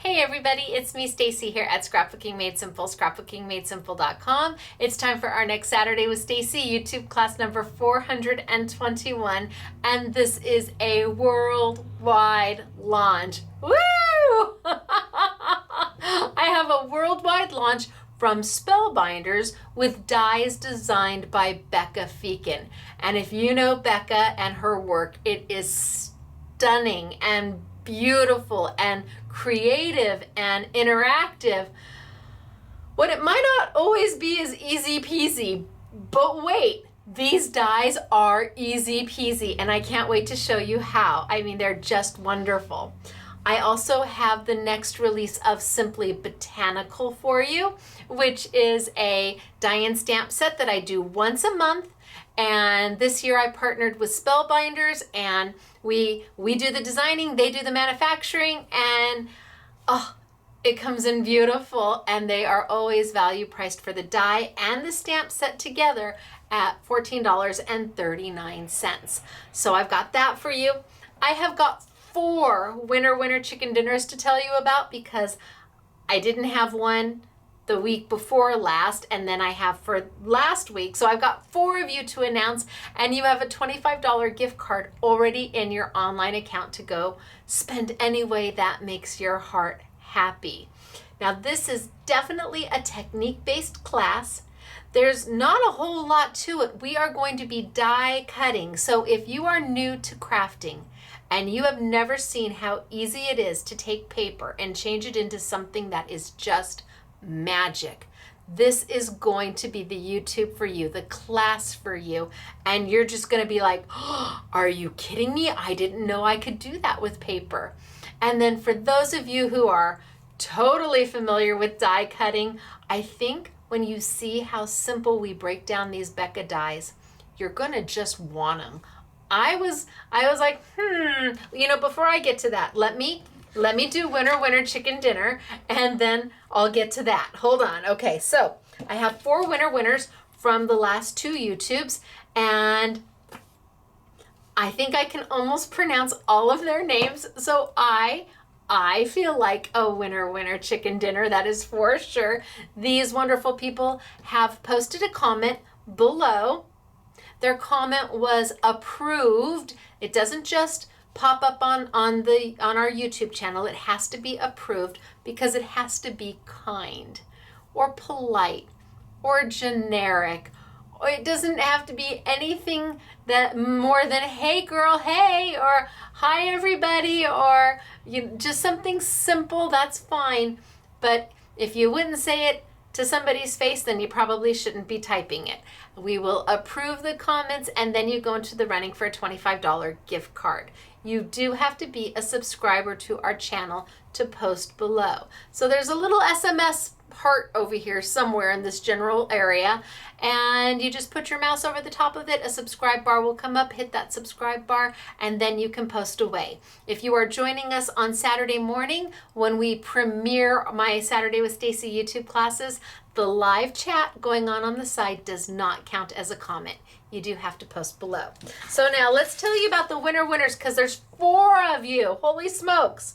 Hey everybody, it's me Stacy here at Scrapbooking Made Simple, scrapbookingmadesimple.com. It's time for our next Saturday with Stacy YouTube class number 421, and this is a worldwide launch. Woo! I have a worldwide launch from Spellbinders with dies designed by Becca Feeken. And if you know Becca and her work, it is stunning and beautiful and creative and interactive. What it might not always be is easy peasy, but wait, these dies are easy peasy, and I can't wait to show you how. I mean, they're just wonderful. I also have the next release of Simply Botanical for you, which is a die and stamp set that I do once a month. And this year I partnered with Spellbinders, and we do the designing, they do the manufacturing, and it comes in beautiful, and they are always value priced for the die and the stamp set together at $14.39. So I've got that for you. I have got 4 winner chicken dinners to tell you about because I didn't have one the week before last, and then I have for last week. So I've got 4 of you to announce, and you have a $25 gift card already in your online account to go spend any way that makes your heart happy. Now, this is definitely a technique-based class. There's not a whole lot to it. We are going to be die cutting. So if you are new to crafting and you have never seen how easy it is to take paper and change it into something that is just magic, this is going to be the YouTube for you, the class for you, and you're just going to be like, oh, are you kidding me? I didn't know I could do that with paper. And then for those of you who are totally familiar with die cutting, I think when you see how simple we break down these Becca dies, you're going to just want them. I was like, before I get to that, let me do winner chicken dinner, and then I'll get to that. Hold on. Okay, so I have 4 winners from the last 2 YouTubes, and I think I can almost pronounce all of their names, so I feel like a winner chicken dinner, that is for sure. These wonderful people have posted a comment below. Their comment was approved. It doesn't just pop up on our YouTube channel. It has to be approved because it has to be kind or polite or generic, or it doesn't have to be anything that more than hey girl, hey, or hi everybody, or just something simple. That's fine. But if you wouldn't say it to somebody's face, then you probably shouldn't be typing it. We will approve the comments, and then you go into the running for a $25 gift card. You do have to be a subscriber to our channel to post below. So there's a little SMS heart over here somewhere in this general area, and you just put your mouse over the top of it. A subscribe bar will come up. Hit that subscribe bar, and then you can post away. If you are joining us on Saturday morning when we premiere my Saturday with Stacy YouTube classes, the live chat going on the side does not count as a comment. You do have to post below. So now let's tell you about the winners, because there's 4 of you. Holy smokes.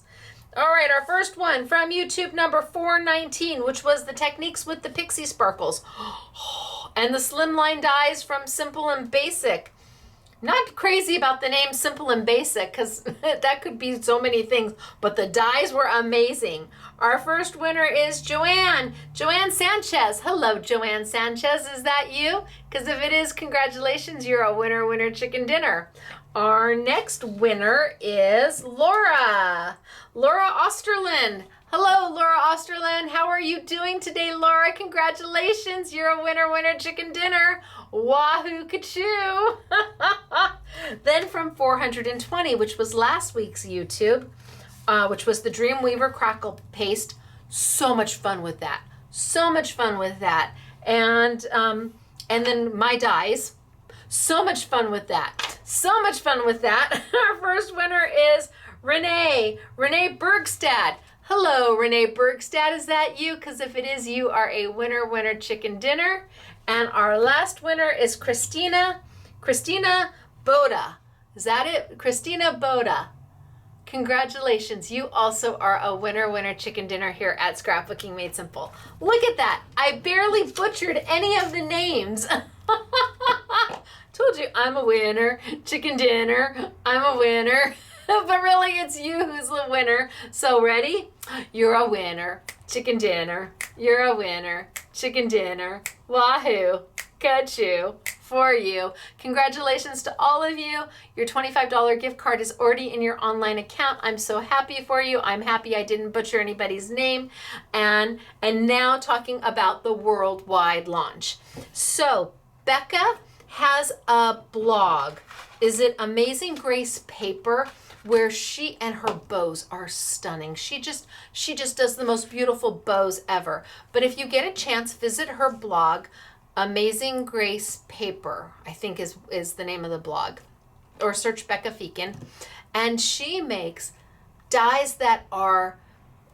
All right, our first one from YouTube number 419, which was the techniques with the pixie sparkles and the slimline dies from Simple and Basic. Not crazy about the name Simple and Basic, because that could be so many things, but the dies were amazing. Our first winner is Joanne Sanchez. Hello, Joanne Sanchez. Is that you? Because if it is, congratulations, you're a winner chicken dinner. Our next winner is Laura Osterlin. Hello, Laura Osterlin. How are you doing today, Laura? Congratulations. You're a winner chicken dinner. Wahoo kachoo. Then from 420, which was last week's YouTube, which was the Dreamweaver Crackle Paste. So much fun with that. And then my dies. So much fun with that. Our first winner is Renee Bergstad. Hello, Renee Bergstad. Is that you? Because if it is, you are a winner chicken dinner. And our last winner is Christina Boda. Is that it? Christina Boda. Congratulations, you also are a winner chicken dinner here at Scrapbooking Made Simple. Look at that. I barely butchered any of the names. Told you I'm a winner, chicken dinner, I'm a winner. But really it's you who's the winner. So ready? You're a winner, chicken dinner. You're a winner, chicken dinner. Wahoo, ka-choo. For you. Congratulations to all of you. Your $25 gift card is already in your online account. I'm so happy for you. I'm happy I didn't butcher anybody's name. And now talking about the worldwide launch. So Becca has a blog. Is it Amazing Grace Paper? Where she and her bows are stunning. She just does the most beautiful bows ever. But if you get a chance, visit her blog. Amazing Grace Paper, I think is the name of the blog, or search Becca Feeken. And she makes dies that are,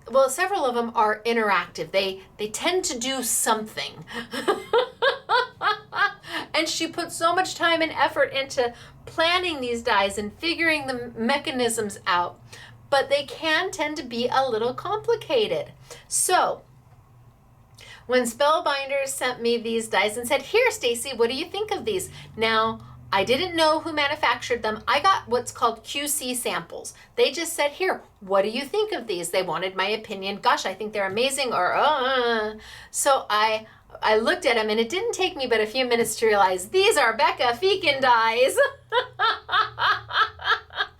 well, several of them are interactive. They tend to do something. And she put so much time and effort into planning these dies and figuring the mechanisms out, but they can tend to be a little complicated. So when Spellbinders sent me these dies and said, here, Stacy, what do you think of these? Now, I didn't know who manufactured them. I got what's called QC samples. They just said, here, what do you think of these? They wanted my opinion. Gosh, I think they're amazing, or So I looked at them, and it didn't take me but a few minutes to realize these are Becca Feeken dies.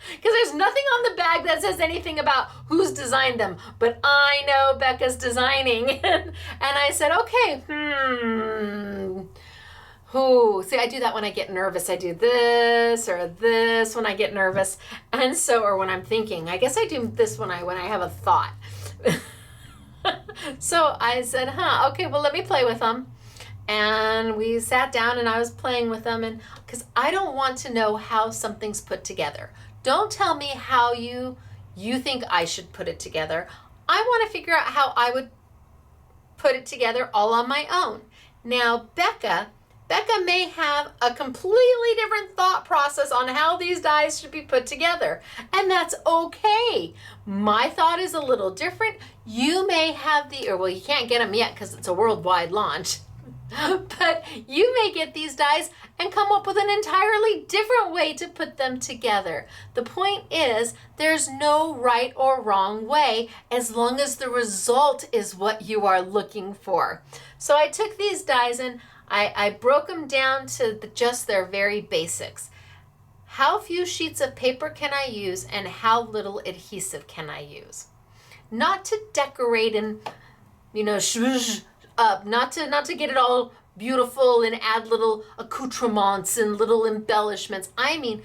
Because there's nothing on the bag that says anything about who's designed them, but I know Becca's designing. And I said, okay, who? See, I do that when I get nervous. I do this or this when I get nervous. And so, or when I'm thinking. I guess I do this when I have a thought. So I said, okay, well, let me play with them. And we sat down and I was playing with them, and because I don't want to know how something's put together. Don't tell me how you think I should put it together. I want to figure out how I would put it together all on my own. Now, Becca may have a completely different thought process on how these dies should be put together, and that's okay. My thought is a little different. You may have well, you can't get them yet because it's a worldwide launch. But you may get these dies and come up with an entirely different way to put them together. The point is, there's no right or wrong way as long as the result is what you are looking for. So I took these dies and I broke them down to just their very basics. How few sheets of paper can I use, and how little adhesive can I use? Not to decorate and, up, not to get it all beautiful and add little accoutrements and little embellishments. I mean,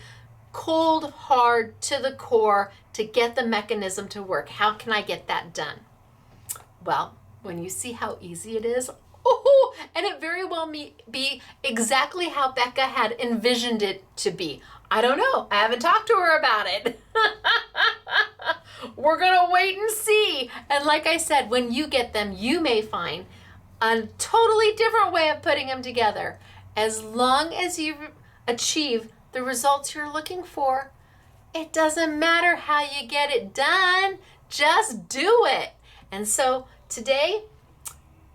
cold, hard, to the core, to get the mechanism to work. How can I get that done? Well, when you see how easy it is, and it very well may be exactly how Becca had envisioned it to be. I don't know. I haven't talked to her about it. We're going to wait and see. And like I said, when you get them, you may find a totally different way of putting them together. As long as you achieve the results you're looking for, it doesn't matter how you get it done. Just do it. And so today,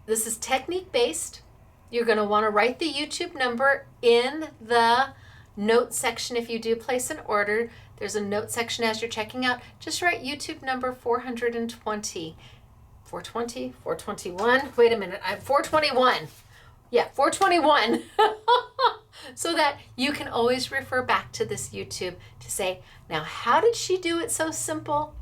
this is technique based. You're going to want to write the YouTube number in the note section if you do place an order. There's a note section as you're checking out. Just write YouTube number 420. 420, 421. Wait a minute. I'm 421. Yeah, 421. So that you can always refer back to this YouTube to say, now, how did she do it so simple?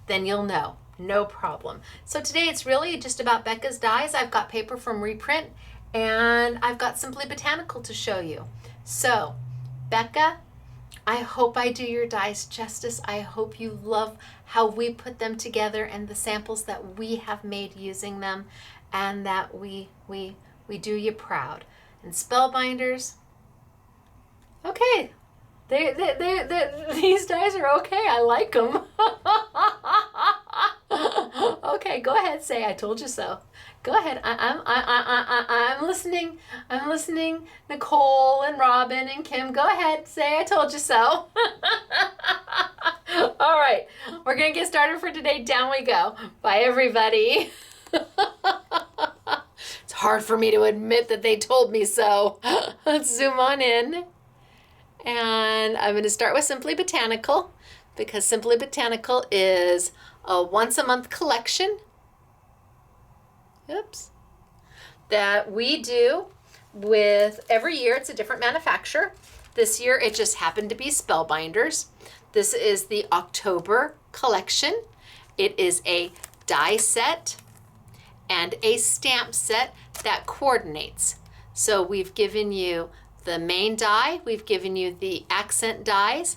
Then you'll know. No problem. So today it's really just about Becca's dies. I've got paper from Reprint, and I've got Simply Botanical to show you. So, Becca, I hope I do your dies justice. I hope you love how we put them together and the samples that we have made using them, and that we do you proud. And Spellbinders, okay, these dies are okay. I like them. Okay, go ahead. Say I told you so. Go ahead. I'm listening. I'm listening. Nicole and Robin and Kim. Go ahead. Say I told you so. All right, we're gonna get started for today. Down we go. Bye, everybody. It's hard for me to admit that they told me so. Let's zoom on in. And I'm gonna start with Simply Botanical, because Simply Botanical is a once a month collection. Oops. That we do with every year. It's a different manufacturer. This year it just happened to be Spellbinders. This is the October collection. It is a die set and a stamp set that coordinates. So we've given you the main die, we've given you the accent dies,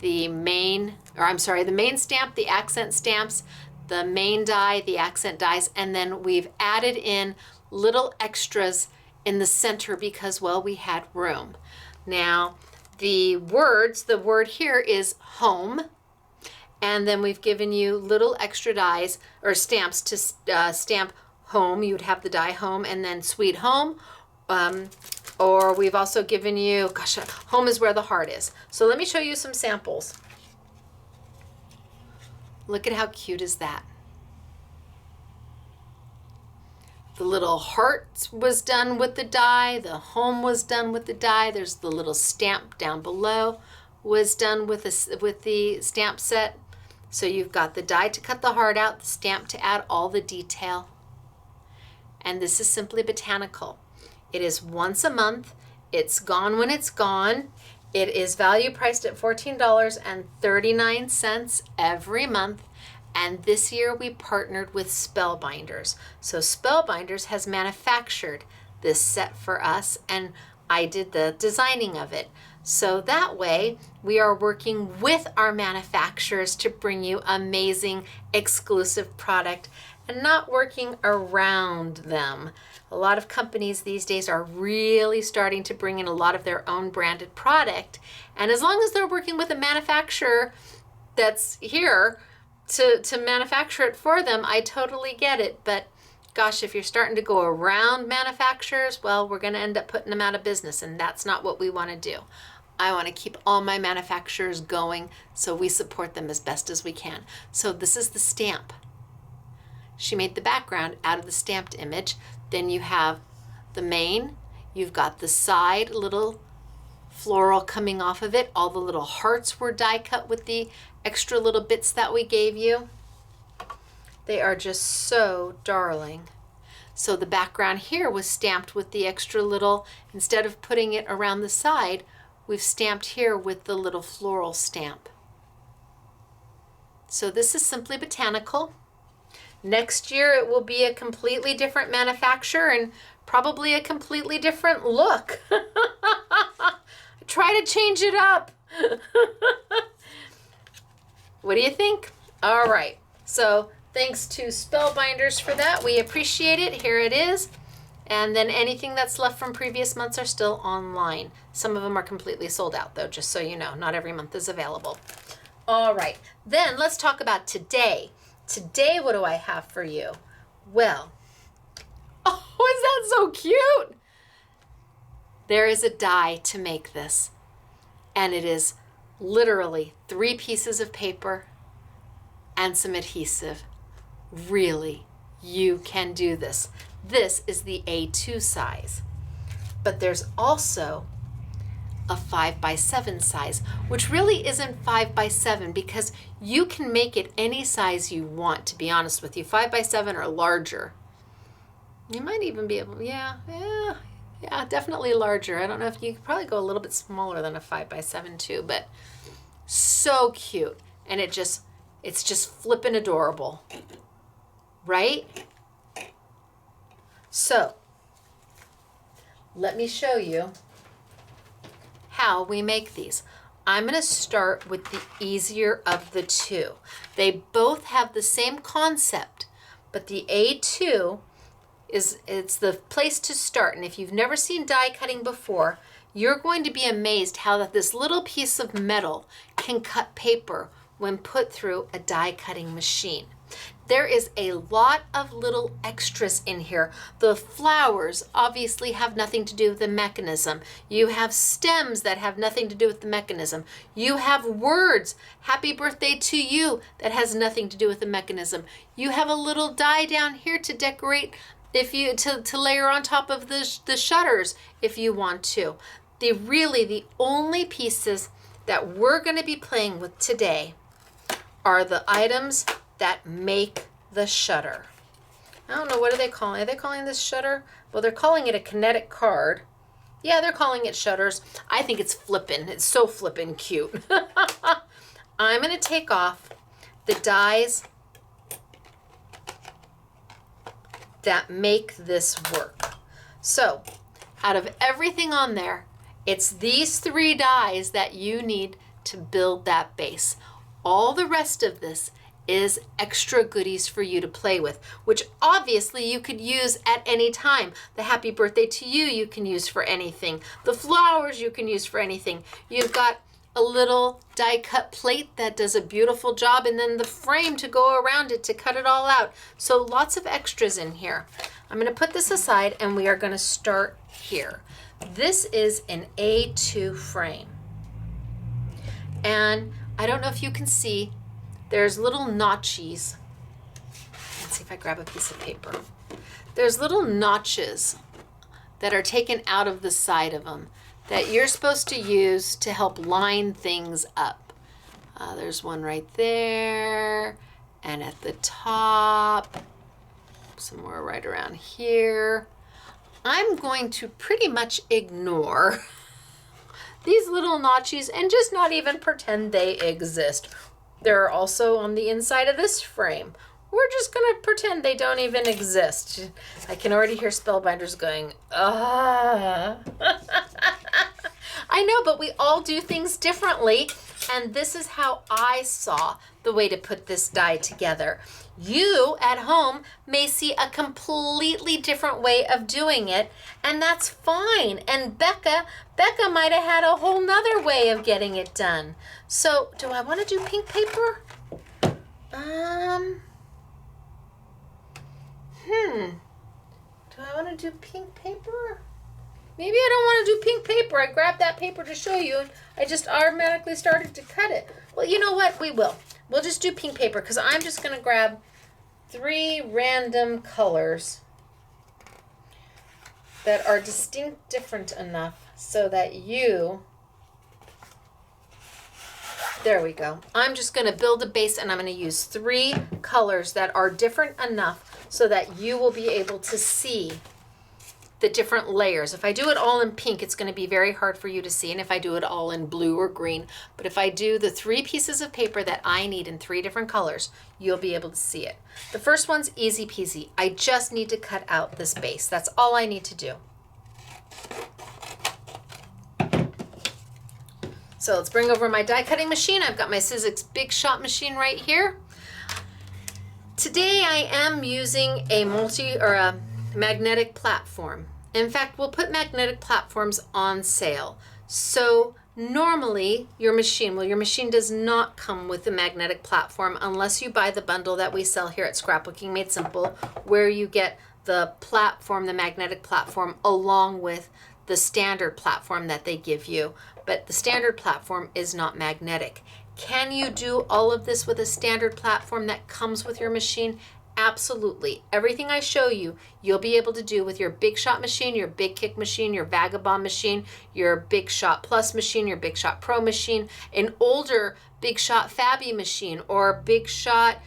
the main stamp, the accent stamps, the main die, the accent dies, and then we've added in little extras in the center because, well, we had room. Now, the word here is home, and then we've given you little extra dies or stamps to stamp home. You would have the die home and then sweet home, or we've also given you, gosh, home is where the heart is. So let me show you some samples. Look at how cute is that. The little heart was done with the die. The home was done with the die. There's the little stamp down below was done with the stamp set. So you've got the die to cut the heart out, the stamp to add all the detail. And this is Simply Botanical. It is once a month. It's gone when it's gone. It is value priced at $14.39 every month. And this year we partnered with Spellbinders. So Spellbinders has manufactured this set for us, and I did the designing of it. So that way we are working with our manufacturers to bring you amazing exclusive product and not working around them. A lot of companies these days are really starting to bring in a lot of their own branded product. And as long as they're working with a manufacturer that's here to manufacture it for them, I totally get it. But gosh, if you're starting to go around manufacturers, well, we're going to end up putting them out of business, and that's not what we want to do. I want to keep all my manufacturers going, so we support them as best as we can. So this is the stamp. She made the background out of the stamped image. Then you have the main, you've got the side little floral coming off of it. All the little hearts were die cut with the extra little bits that we gave you. They are just so darling. So the background here was stamped with the extra little, instead of putting it around the side, we've stamped here with the little floral stamp. So this is Simply Botanical. Next year it will be a completely different manufacturer and probably a completely different look. Try to change it up. What do you think? All right. So thanks to Spellbinders for that. We appreciate it. Here it is. And then anything that's left from previous months are still online. Some of them are completely sold out, though, just so you know. Not every month is available. All right. Then let's talk about today. Today, what do I have for you? Well, oh, is that so cute? There is a die to make this, and it is literally 3 pieces of paper and some adhesive. Really, you can do this. This is the A2 size, but there's also a 5x7 size, which really isn't 5x7 because you can make it any size you want, to be honest with you. 5x7 or larger. You might even be able, yeah, definitely larger. I don't know if you could probably go a little bit smaller than a 5x7 too, but so cute. And it's just flippin' adorable, right? So let me show you how we make these. I'm going to start with the easier of the two. They both have the same concept, but the A2 it's the place to start. And if you've never seen die cutting before, you're going to be amazed how that this little piece of metal can cut paper when put through a die cutting machine. There is a lot of little extras in here. The flowers obviously have nothing to do with the mechanism. You have stems that have nothing to do with the mechanism. You have words, happy birthday to you, that has nothing to do with the mechanism. You have a little die down here to decorate, if you to layer on top of the shutters if you want to. The only pieces that we're going to be playing with today are the items that make the shutter. I don't know, what are they calling? Are they calling this shutter? Well, they're calling it a kinetic card. Yeah, they're calling it shutters. I think it's flippin'. It's so flippin' cute. I'm going to take off the dies that make this work. So, out of everything on there, it's these 3 dies that you need to build that base. All the rest of this is extra goodies for you to play with, which obviously you could use at any time. The happy birthday to you can use for anything. The flowers you can use for anything. You've got a little die cut plate that does a beautiful job, and then the frame to go around it to cut it all out. So lots of extras in here. I'm going to put this aside and we are going to start here. This is an A2 frame. And I don't know if you can see, there's little notches. Let's see if I grab a piece of paper. There's little notches that are taken out of the side of them that you're supposed to use to help line things up. There's one right there, and at the top, somewhere right around here. I'm going to pretty much ignore these little notches and just not even pretend they exist. They're also on the inside of this frame. We're just going to pretend they don't even exist. I can already hear Spellbinders going, ah. I know, but we all do things differently, and this is how I saw the way to put this die together. You at home may see a completely different way of doing it, and that's fine. And Becca might have had a whole nother way of getting it done. So, do I want to do pink paper? Do I want to do pink paper? Maybe I don't want to do pink paper. I grabbed that paper to show you, and I just automatically started to cut it. Well, you know what? We will. We'll just do pink paper, because I'm just going to grab 3 random colors that are distinct, different enough so that you, there we go. I'm just going to build a base, and I'm going to use 3 colors that are different enough so that you will be able to see the different layers. If I do it all in pink, it's going to be very hard for you to see, and if I do it all in blue or green. But if I do the 3 pieces of paper that I need in 3 different colors, you'll be able to see it. The first one's easy peasy. I just need to cut out this base. That's all I need to do. So let's bring over my die cutting machine. I've got my Sizzix Big Shot machine right here. Today I am using a magnetic platform. In fact, we'll put magnetic platforms on sale. So normally your machine does not come with a magnetic platform unless you buy the bundle that we sell here at Scrapbooking Made Simple, where you get the platform, the magnetic platform, along with the standard platform that they give you. But the standard platform is not magnetic. Can you do all of this with a standard platform that comes with your machine? Absolutely. Everything I show you, you'll be able to do with your Big Shot machine, your Big Kick machine, your Vagabond machine, your Big Shot Plus machine, your Big Shot Pro machine, an older Big Shot Fabi machine, or Big Shot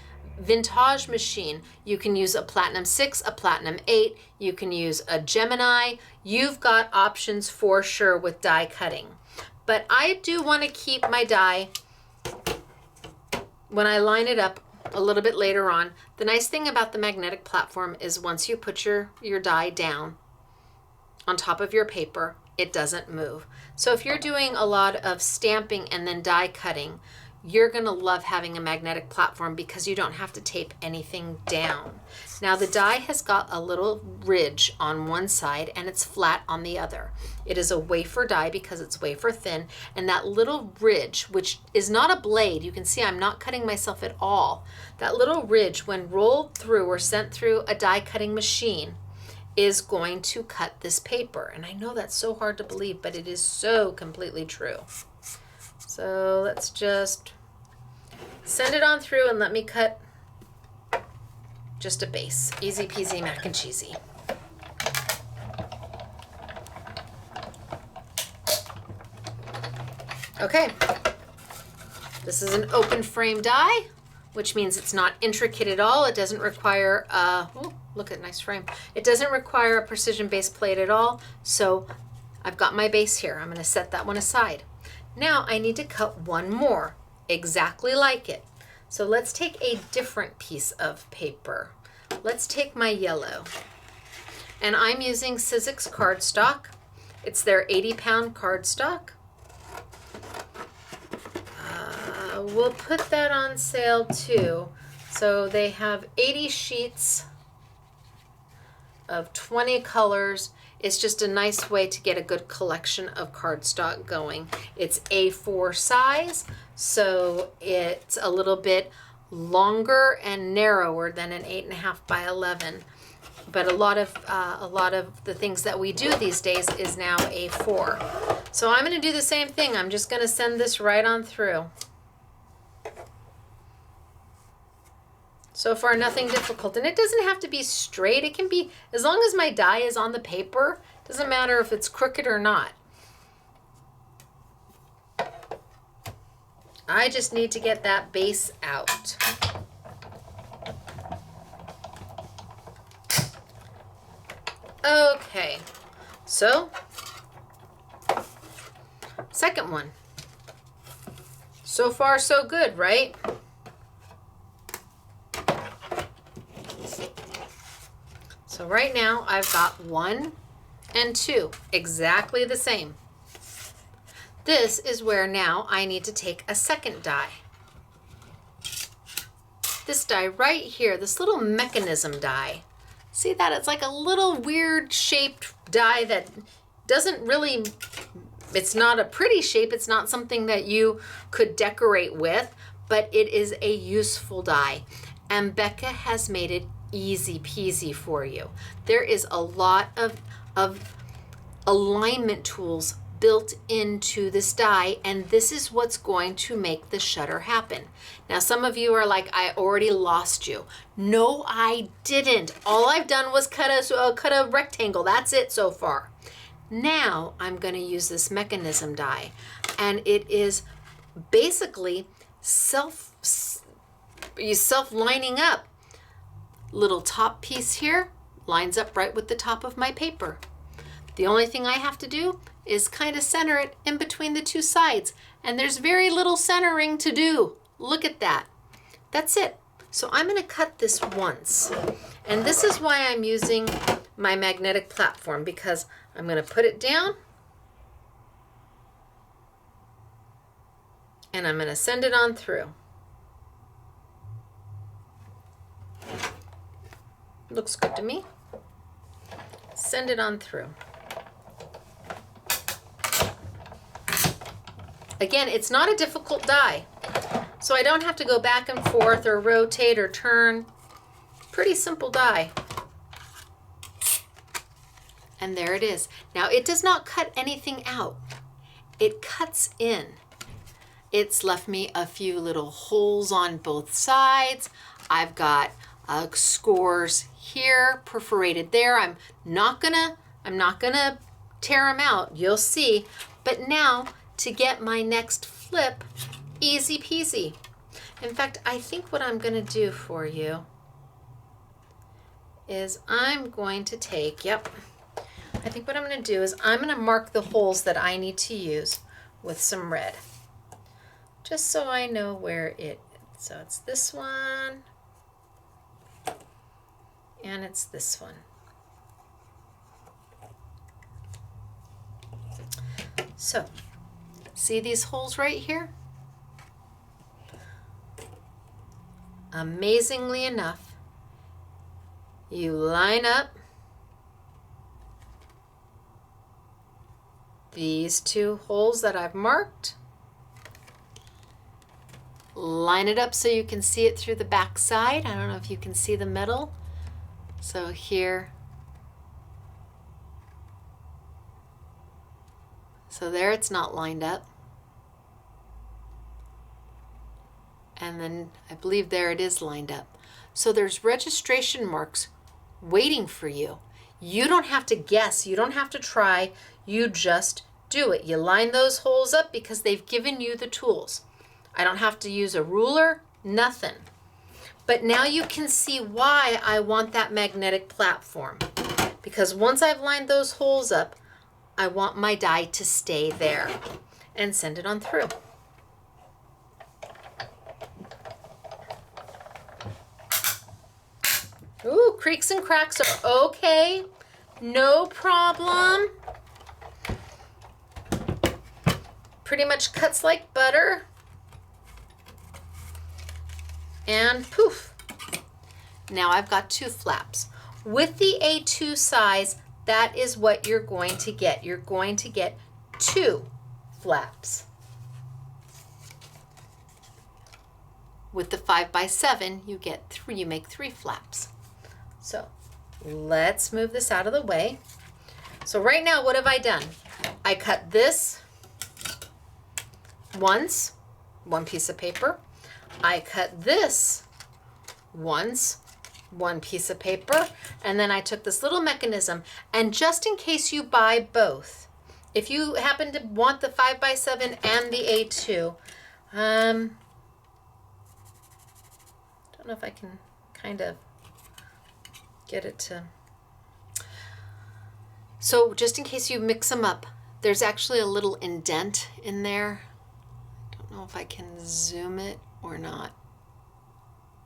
Vintage machine. You can use a Platinum 6, a Platinum 8, you can use a Gemini. You've got options for sure with die cutting. But I do want to keep my die, when I line it up a little bit later on. The nice thing about the magnetic platform is once you put your die down on top of your paper, it doesn't move. So if you're doing a lot of stamping and then die cutting, you're gonna love having a magnetic platform because you don't have to tape anything down. Now the die has got a little ridge on one side and it's flat on the other. It is a wafer die because it's wafer thin, and that little ridge, which is not a blade, you can see I'm not cutting myself at all. That little ridge, when rolled through or sent through a die cutting machine, is going to cut this paper. And I know that's so hard to believe, but it is so completely true. So let's just send it on through and let me cut just a base. Easy peasy mac and cheesy. Okay, this is an open frame die, which means it's not intricate at all. It doesn't require, oh, look at nice frame. It doesn't require a precision base plate at all. So I've got my base here. I'm gonna set that one aside. Now I need to cut one more exactly like it. So let's take a different piece of paper. Let's take my yellow. And I'm using Sizzix cardstock. It's their 80-pound cardstock. We'll put that on sale too. So they have 80 sheets of 20 colors. It's just a nice way to get a good collection of cardstock going. It's A4 size, so it's a little bit longer and narrower than an 8.5 by 11. But a lot of the things that we do these days is now A4. So I'm going to do the same thing. I'm just going to send this right on through. So far, nothing difficult. And it doesn't have to be straight. It can be, as long as my die is on the paper, doesn't matter if it's crooked or not. I just need to get that base out. Okay, so second one. So far, so good, right? So right now I've got 1 and 2, exactly the same. This is where now I need to take a second die. This die right here, this little mechanism die. See that? It's like a little weird shaped die that doesn't really, it's not a pretty shape. It's not something that you could decorate with, but it is a useful die. And Becca has made it easy peasy for you. There is a lot of alignment tools built into this die, and this is what's going to make the shutter happen. Now some of you are like, I already lost you. No, I didn't. All I've done was cut a rectangle. That's it so far. Now I'm going to use this mechanism die, and it is basically self-lining up. Little top piece here lines up right with the top of my paper. The only thing I have to do is kind of center it in between the two sides, and there's very little centering to do. Look at that. That's it. So I'm going to cut this once, and this is why I'm using my magnetic platform, because I'm going to put it down and I'm going to send it on through. Looks good to me. Send it on through. Again, it's not a difficult die, so I don't have to go back and forth or rotate or turn. Pretty simple die. And there it is. Now it does not cut anything out. It cuts in. It's left me a few little holes on both sides. I've got scores here, perforated there. I'm not gonna tear them out. You'll see. But now to get my next flip, easy peasy. In fact, I think what I'm gonna do for you is I'm going to take, I think what I'm going to do is I'm going to mark the holes that I need to use with some red, just so I know where it is. So it's this one, and it's this one. So, see these holes right here? amazingly enough, you line up these two holes that I've marked, line it up so you can see it through the back side. I don't know if you can see the metal. So here, so there it's not lined up. And then I believe there it is lined up. So there's registration marks waiting for you. You don't have to guess, you don't have to try, you just do it. You line those holes up because they've given you the tools. I don't have to use a ruler, nothing. But now you can see why I want that magnetic platform. Because once I've lined those holes up, I want my die to stay there and send it on through. Ooh, creaks and cracks are okay. No problem. Pretty much cuts like butter. And poof. Now I've got two flaps. With the A2 size, that is what you're going to get. You're going to get two flaps. With the 5x7, you get three. You make three flaps. So let's move this out of the way. So right now, what have I done? I cut this once, one piece of paper. I cut this once, one piece of paper, and then I took this little mechanism, and just in case you buy both, if you happen to want the 5x7 and the A2, don't know if I can kind of get it to, so just in case you mix them up, there's actually a little indent in there. I don't know if I can zoom it or not.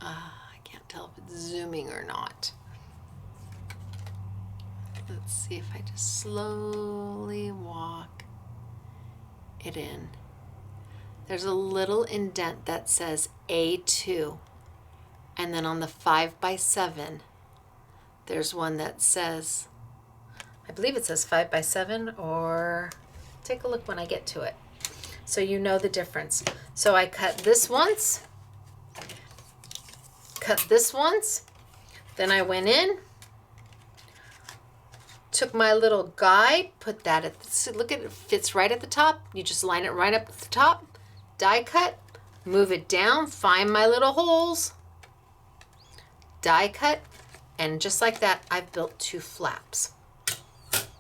I can't tell if it's zooming or not. Let's see if I just slowly walk it in. There's a little indent that says A2. And then on the 5x7, there's one that says, I believe it says 5x7, or take a look when I get to it. So you know the difference. So I cut this once, cut this once, then I went in, took my little guide, put that at the, look at it, fits right at the top. You just line it right up at the top, die cut, move it down, find my little holes, die cut, and just like that, I've built two flaps.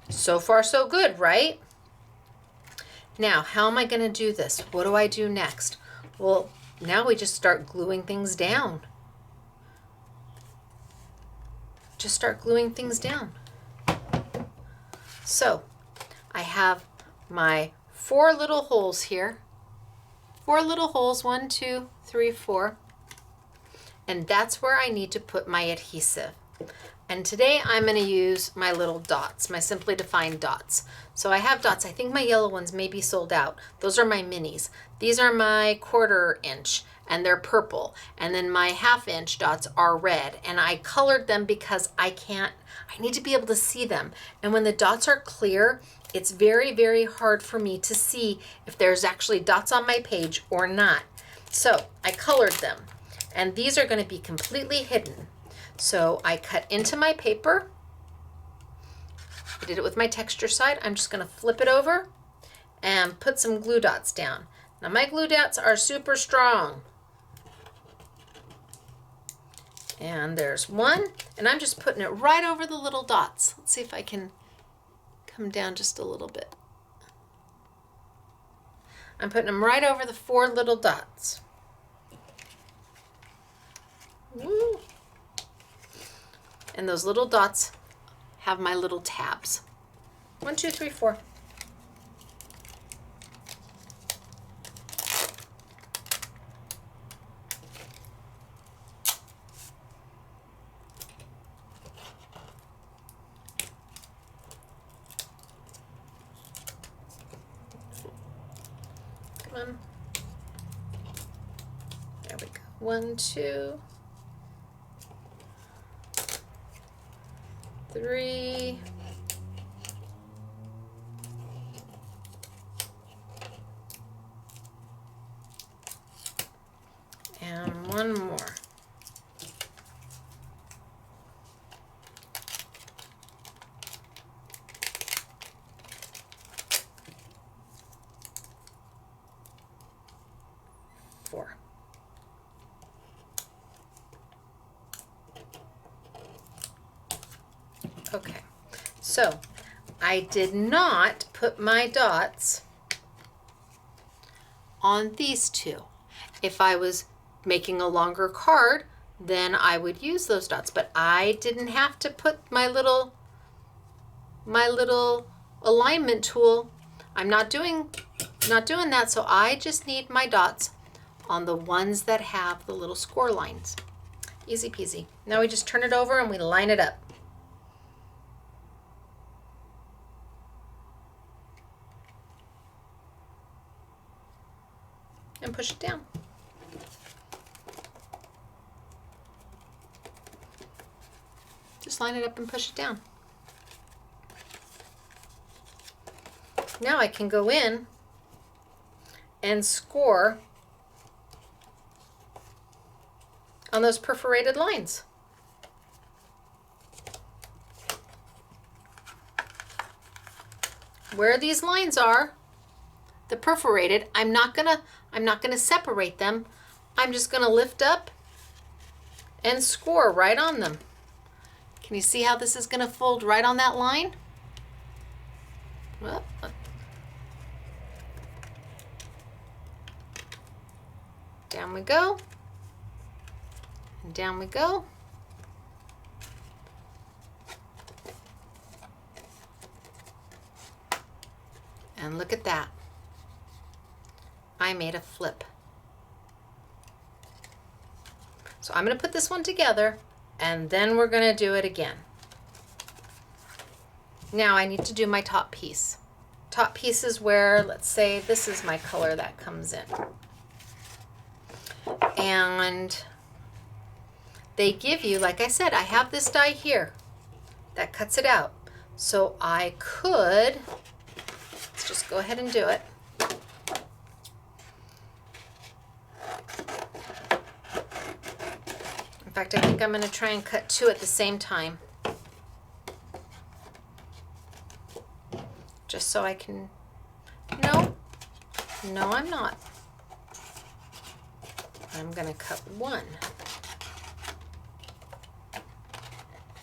So far, so good, right? Now, how am I going to do this? What do I do next? Well, now we just start gluing things down. Just start gluing things down. So, I have my 4 little holes here. 4 little holes, 1, 2, 3, 4. And that's where I need to put my adhesive. And today I'm going to use my little dots, my Simply Defined dots. So I have dots. I think my yellow ones may be sold out. Those are my minis. These are my 1/4 inch, and they're purple. And then my 1/2 inch dots are red. And I colored them because I need to be able to see them. And when the dots are clear, it's very, very hard for me to see if there's actually dots on my page or not. So I colored them. And these are going to be completely hidden. So I cut into my paper. I did it with my texture side. I'm just going to flip it over and put some glue dots down. Now my glue dots are super strong. And there's one, and I'm just putting it right over the little dots. Let's see if I can come down just a little bit. I'm putting them right over the 4 little dots. Woo. And those little dots have my little tabs. 1, 2, 3, 4. Come on. There we go. 1, 2, 3. And one more. Okay, so I did not put my dots on these two. If I was making a longer card, then I would use those dots, but I didn't have to put my little alignment tool. I'm not doing that, so I just need my dots on the ones that have the little score lines. Easy peasy. Now we just turn it over and we line it up. And push it down. Just line it up and push it down. Now I can go in and score on those perforated lines. Where these lines are, the perforated, I'm not gonna separate them. I'm just gonna lift up and score right on them. Can you see how this is gonna fold right on that line? Well, down we go, and down we go. And look at that. I made a flip. So I'm going to put this one together and then we're going to do it again. Now I need to do my top piece. Top piece is where, let's say this is my color that comes in. And they give you, like I said, I have this die here that cuts it out. So I could, let's just go ahead and do it. In fact, I think I'm going to try and cut 2 at the same time. Just so I can, no, I'm not. I'm going to cut 1.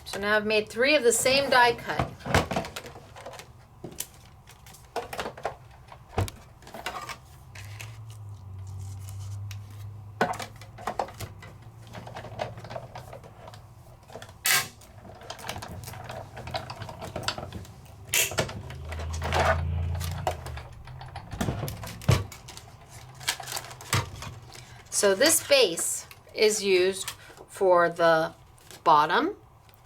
So now I've made 3 of the same die cut. So this base is used for the bottom,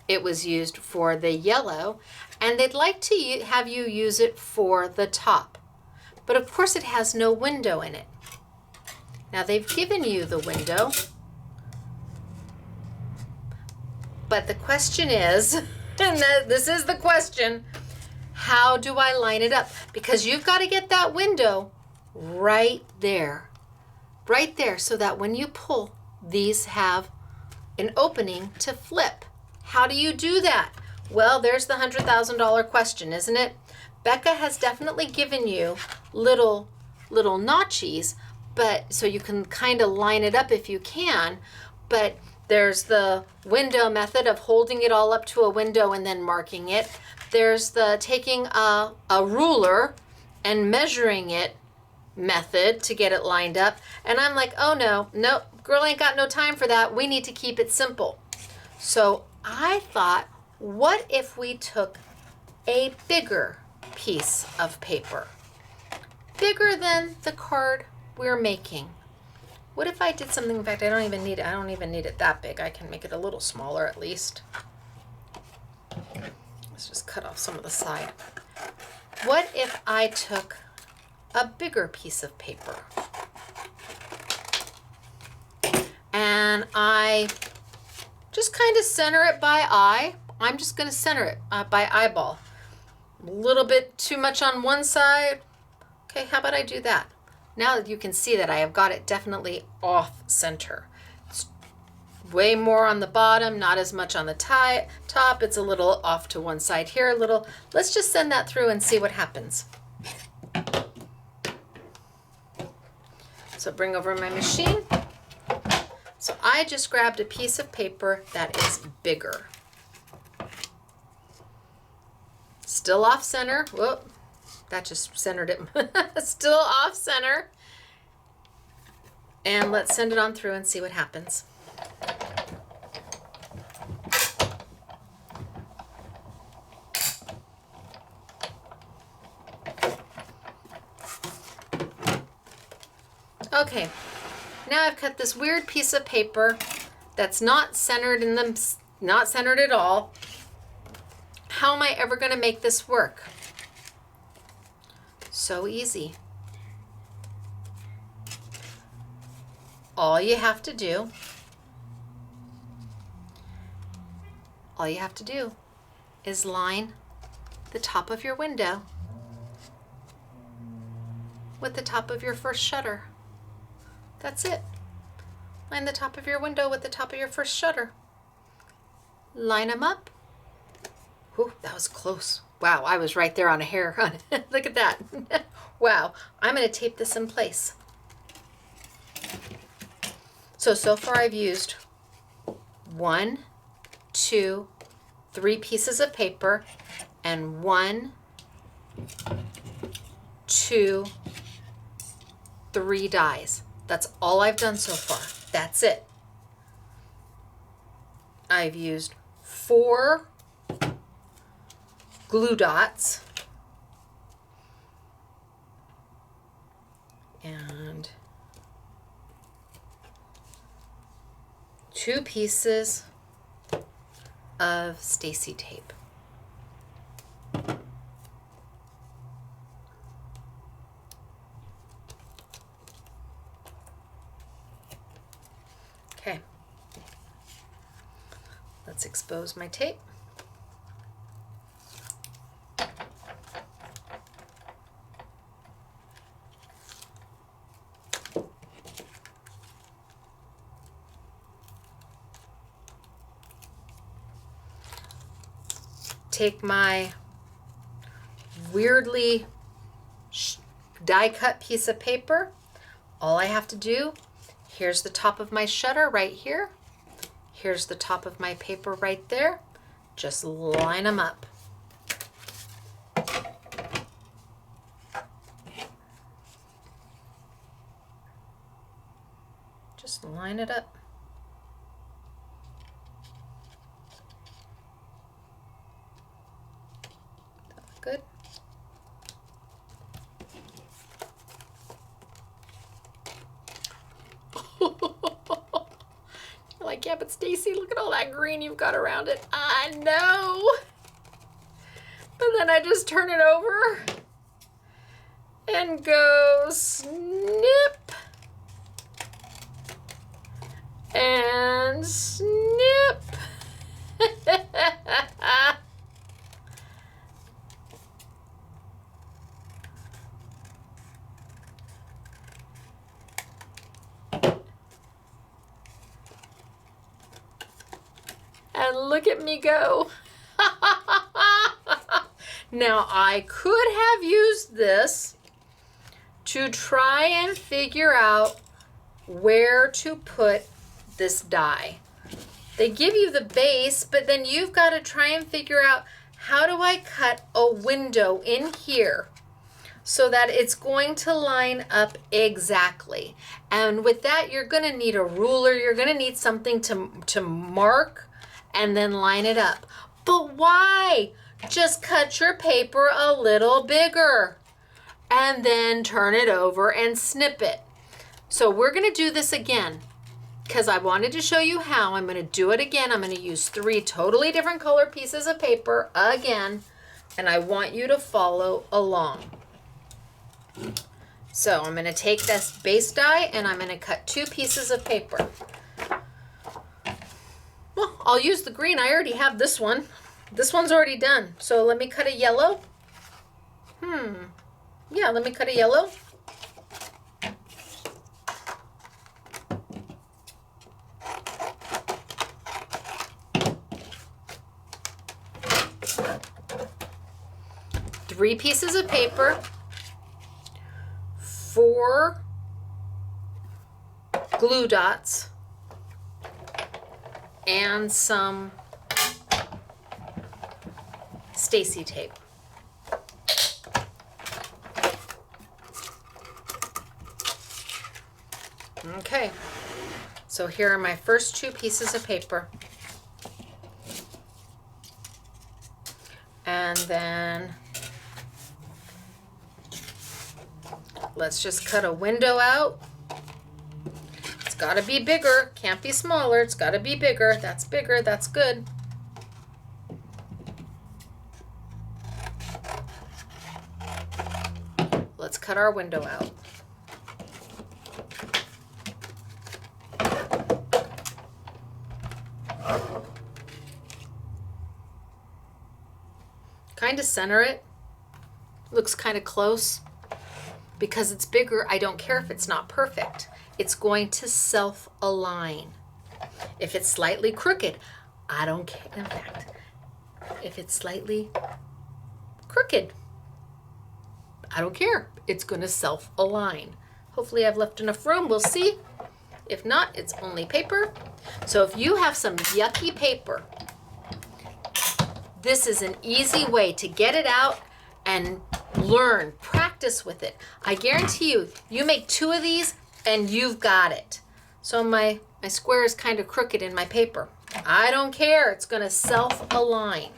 it was used for the yellow, and they'd like to have you use it for the top. But of course it has no window in it. Now they've given you the window, but the question is, and this is the question, how do I line it up? Because you've got to get that window right there. Right there, so that when you pull, these have an opening to flip. How do you do that? Well, there's the $100,000 question, isn't it? Becca has definitely given you little notches, but so you can kind of line it up if you can, but there's the window method of holding it all up to a window and then marking it. There's the taking a ruler and measuring it method to get it lined up. And I'm like, oh no, girl ain't got no time for that. We need to keep it simple. So I thought, what if we took a bigger piece of paper? Bigger than the card we're making. What if I did something, in fact, I don't even need it that big. I can make it a little smaller at least. Let's just cut off some of the side. What if I took a bigger piece of paper and I just kind of center it by eye I'm just going to center it by eyeball. A little bit too much on one side. Okay, how about I do that? Now that you can see that I have got it definitely off center. It's way more on the bottom, not as much on the top. It's a little off to one side here, a little. Let's just send that through and see what happens. So bring over my machine. So I just grabbed a piece of paper that is bigger. Still off center. Whoop, that just centered it. Still off center. And let's send it on through and see what happens. Okay, now I've cut this weird piece of paper that's not centered in them, not centered at all. How am I ever going to make this work? So easy. All you have to do is line the top of your window with the top of your first shutter. That's it. Line the top of your window with the top of your first shutter. Line them up. Whew, that was close. Wow, I was right there on a hair. Look at that. Wow, I'm going to tape this in place. So far I've used 1, 2, 3 pieces of paper and 1, 2, 3 dies. That's all I've done so far. That's it. I've used 4 glue dots and 2 pieces of Stacy tape. Okay, let's expose my tape. Take my weirdly die cut piece of paper. All I have to do, here's the top of my shutter right here. Here's the top of my paper right there. Just line them up. Just line it up. Good. You're like, yeah, but Stacy, look at all that green you've got around it. I know. But then I just turn it over and go snip and snip. And look at me go. Now I could have used this to try and figure out where to put this die. They give you the base, but then you've got to try and figure out, how do I cut a window in here so that it's going to line up exactly? And with that, you're going to need a ruler. You're going to need something to mark and then line it up. But why? Just cut your paper a little bigger and then turn it over and snip it. So we're going to do this again because I wanted to show you how. I'm going to do it again. I'm going to use 3 totally different color pieces of paper again, and I want you to follow along. So I'm going to take this base die and I'm going to cut 2 pieces of paper. Well, I'll use the green. I already have this one. This one's already done. So let me cut a yellow. Yeah, let me cut a yellow. Three pieces of paper, 4 glue dots, and some Stacy tape. Okay, so here are my first 2 pieces of paper. And then let's just cut a window out. It's gotta be bigger, can't be smaller, it's gotta be bigger. That's bigger, that's good. Let's cut our window out. Kind of center it. Looks kind of close. Because it's bigger, I don't care if it's not perfect. It's going to self-align. If it's slightly crooked, I don't care. In fact, if it's slightly crooked, I don't care. It's going to self-align. Hopefully I've left enough room. We'll see. If not, it's only paper. So if you have some yucky paper, this is an easy way to get it out and learn, practice with it. I guarantee you, you make 2 of these and you've got it. So my square is kind of crooked in my paper. I don't care, it's gonna self-align.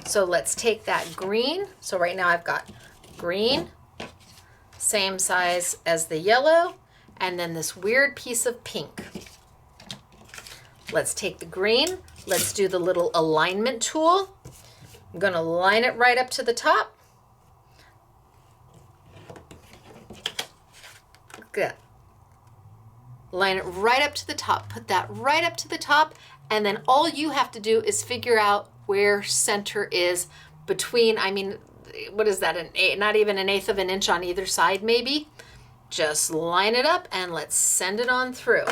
So let's take that green. So right now I've got green, same size as the yellow, and then this weird piece of pink. Let's take the green, let's do the little alignment tool. I'm gonna line it right up to the top. Good. Line it right up to the top, put that right up to the top, and then all you have to do is figure out where center is between, I mean, what is that, not even 1/8 of an inch on either side maybe. Just line it up and let's send it on through.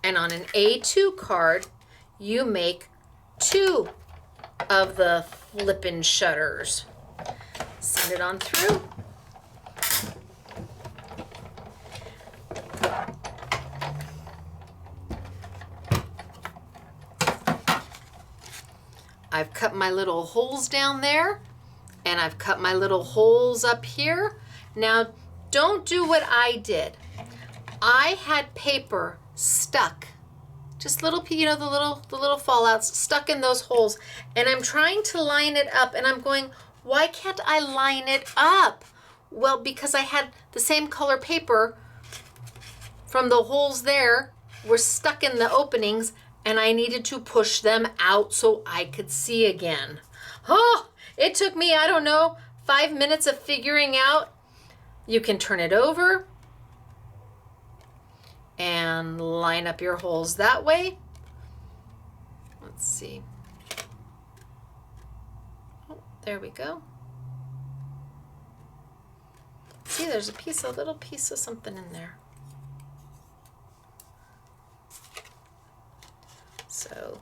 And on an A2 card, you make 2 of the flippin' shutters. Send it on through. I've cut my little holes down there, and I've cut my little holes up here. Now, don't do what I did. I had paper stuck, just little, you know, the little fallouts stuck in those holes, and I'm trying to line it up, and I'm going, why can't I line it up? Well, because I had the same color paper from the holes there were stuck in the openings, and I needed to push them out so I could see again. Oh, it took me, I don't know, 5 minutes of figuring out. You can turn it over and line up your holes that way. Let's see. Oh, there we go. See, there's a little piece of something in there. So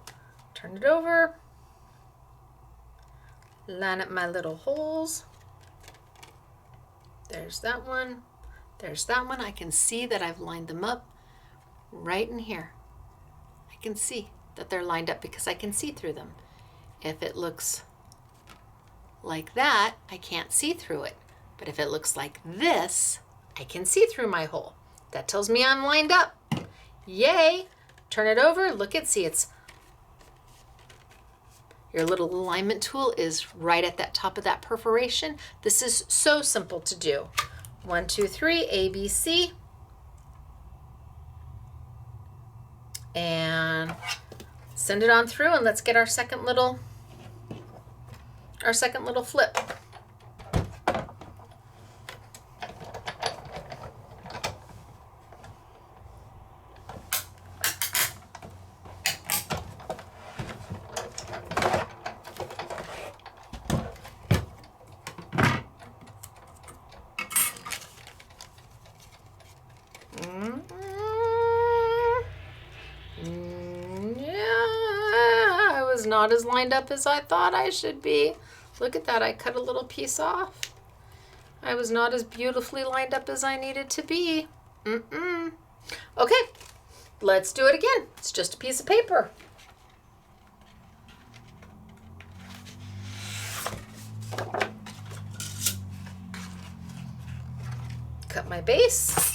turn it over, line up my little holes. There's that one. There's that one. I can see that I've lined them up right in here. I can see that they're lined up because I can see through them. If it looks like that, I can't see through it. But if it looks like this, I can see through my hole. That tells me I'm lined up. Yay! Turn it over, look at, see, it's, your little alignment tool is right at that top of that perforation. This is so simple to do. 1, 2, 3, A, B, C. And send it on through, and let's get our second little flip. was not as lined up as I thought I should be. Look at that, I cut a little piece off. I was not as beautifully lined up as I needed to be. Okay, let's do it again. It's just a piece of paper. Cut my base.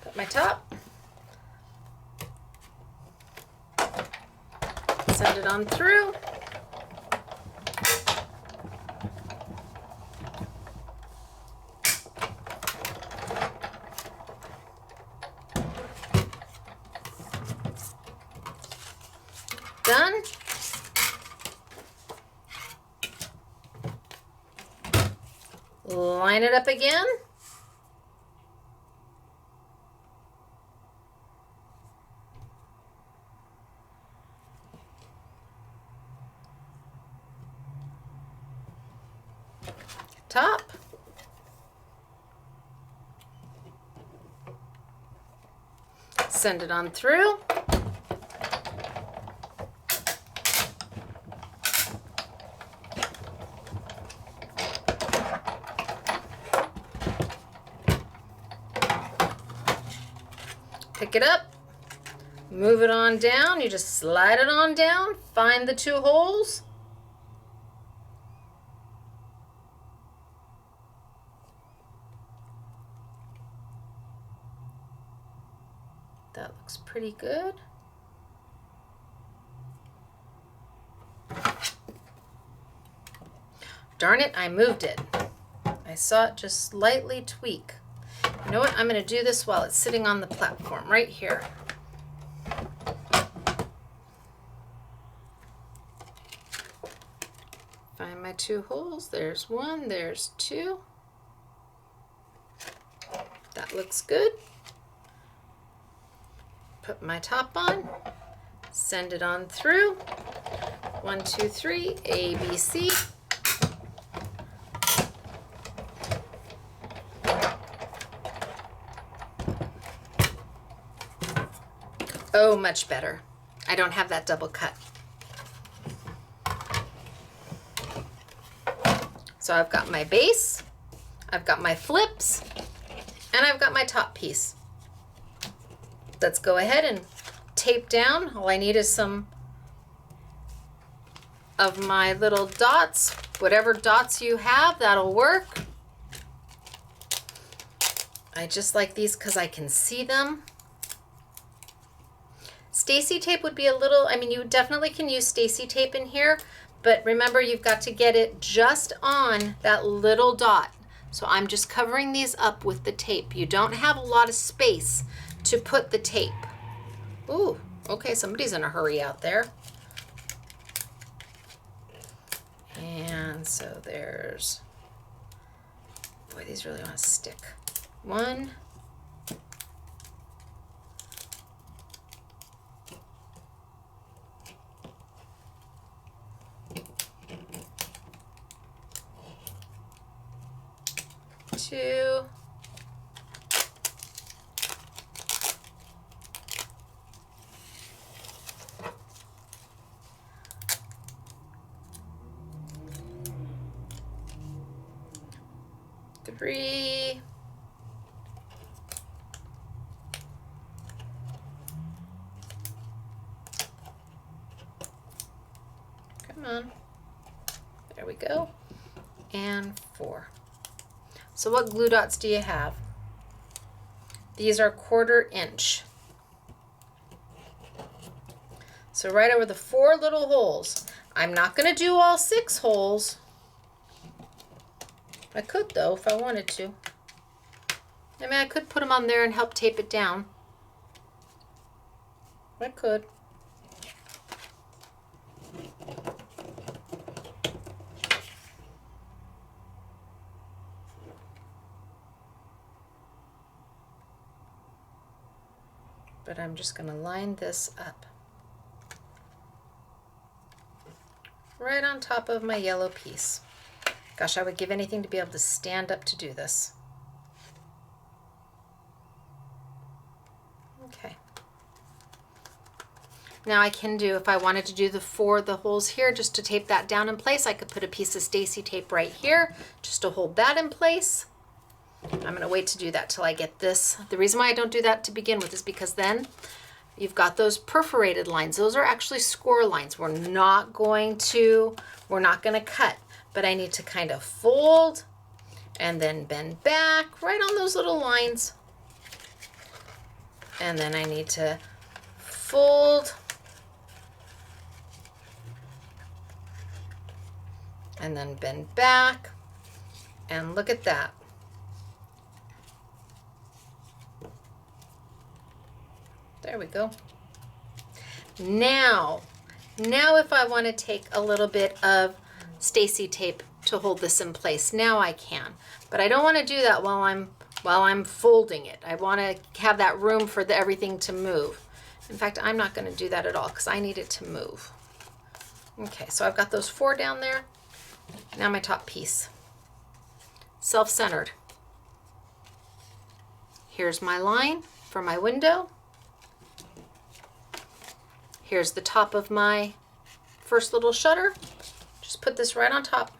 Cut my top. Send it on through. Done. Line it up again. Top. Send it on through. Pick it up, move it on down. You just slide it on down, find the 2 holes. That looks pretty good. Darn it, I moved it. I saw it just slightly tweak. You know what? I'm going to do this while it's sitting on the platform right here. Find my 2 holes. There's 1, there's 2. That looks good. Put my top on. Send it on through. 1, 2, 3, A, B, C. Oh, much better. I don't have that double cut. So I've got my base, I've got my flips, and I've got my top piece. Let's go ahead and tape down. All I need is some of my little dots. Whatever dots you have, that'll work. I just like these because I can see them. Stacy tape would be a little, I mean, you definitely can use Stacy tape in here, but remember you've got to get it just on that little dot. So I'm just covering these up with the tape. You don't have a lot of space to put the tape. Ooh, okay, somebody's in a hurry out there. And so there's, boy, these really want to stick. 1, 2, 3, 'Come on. There we go. And 4. So what glue dots do you have? These are 1/4 inch. So right over the 4 little holes. I'm not going to do all 6 holes. I could though if I wanted to. I mean, I could put them on there and help tape it down. I could. But I'm just going to line this up right on top of my yellow piece. Gosh, I would give anything to be able to stand up to do this. Okay. Now I can do, if I wanted to do the holes here, just to tape that down in place, I could put a piece of Stacy tape right here just to hold that in place. I'm going to wait to do that till I get this. The reason why I don't do that to begin with is because then you've got those perforated lines. Those are actually score lines. We're not going to cut, but I need to kind of fold and then bend back right on those little lines. And then I need to fold and then bend back, and look at that. There we go. Now if I want to take a little bit of Stacy tape to hold this in place, now I can. But I don't want to do that while I'm folding it. I want to have that room for everything to move. In fact, I'm not going to do that at all because I need it to move. Okay, so I've got those 4 down there. Now my top piece. Self-centered. Here's my line for my window. Here's the top of my first little shutter. Just put this right on top.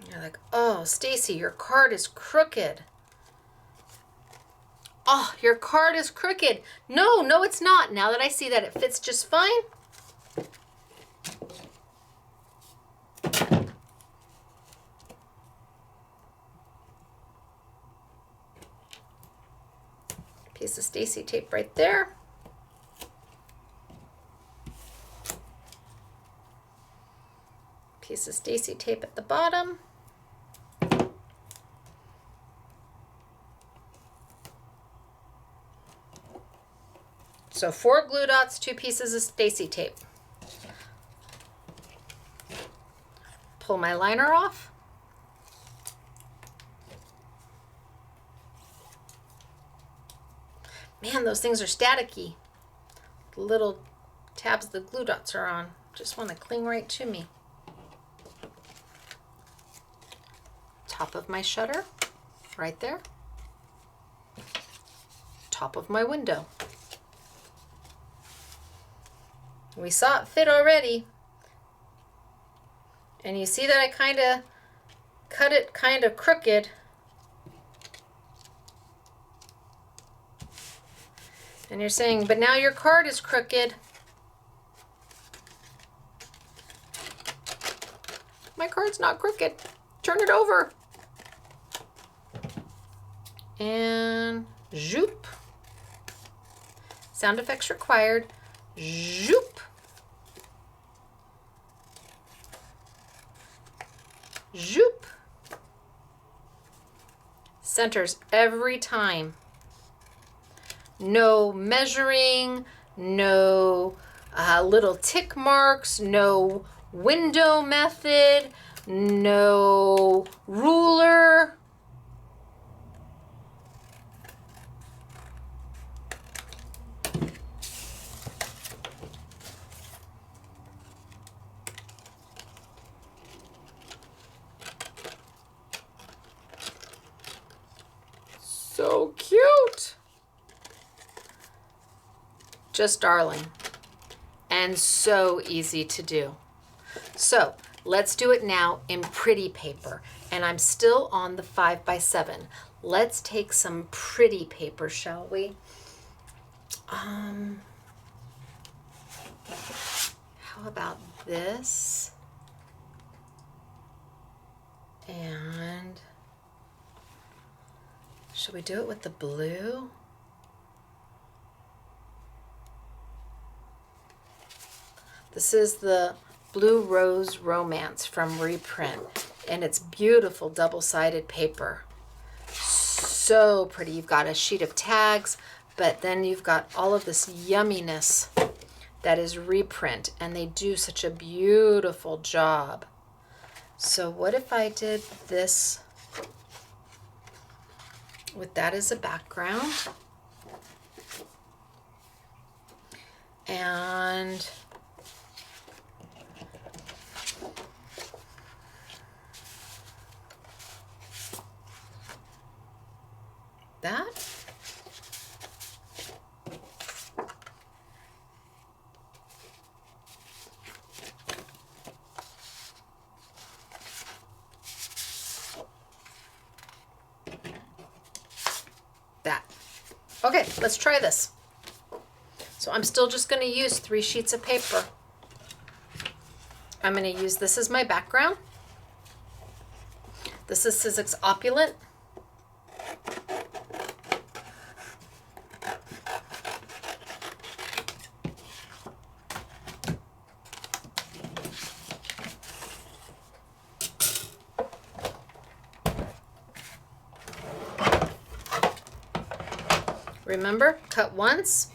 You're like, oh, Stacy, your card is crooked. Oh, your card is crooked. No, it's not. Now that I see that it fits just fine. Piece of Stacy tape right there. Piece of Stacy tape at the bottom. So 4 glue dots, 2 pieces of Stacy tape. Pull my liner off. Man, those things are staticky. The little tabs the glue dots are on just want to cling right to me. Top of my shutter, right there. Top of my window. We saw it fit already. And you see that I kind of cut it kind of crooked. And you're saying, but now your card is crooked. My card's not crooked. Turn it over. And zoop. Sound effects required. Zoop. Zoop. Centers every time. No measuring, no little tick marks, no window method, no ruler. So cute. Just darling. And so easy to do. So let's do it now in pretty paper. And I'm still on the 5x7. Let's take some pretty paper, shall we? How about this? And should we do it with the blue? This is the Blue Rose Romance from Reprint, and it's beautiful double-sided paper. So pretty. You've got a sheet of tags, but then you've got all of this yumminess that is Reprint, and they do such a beautiful job. So what if I did this with that as a background? And that. That. Okay, let's try this. So I'm still just going to use 3 sheets of paper. I'm going to use this as my background. This is Sizzix Opulent. Remember, cut once.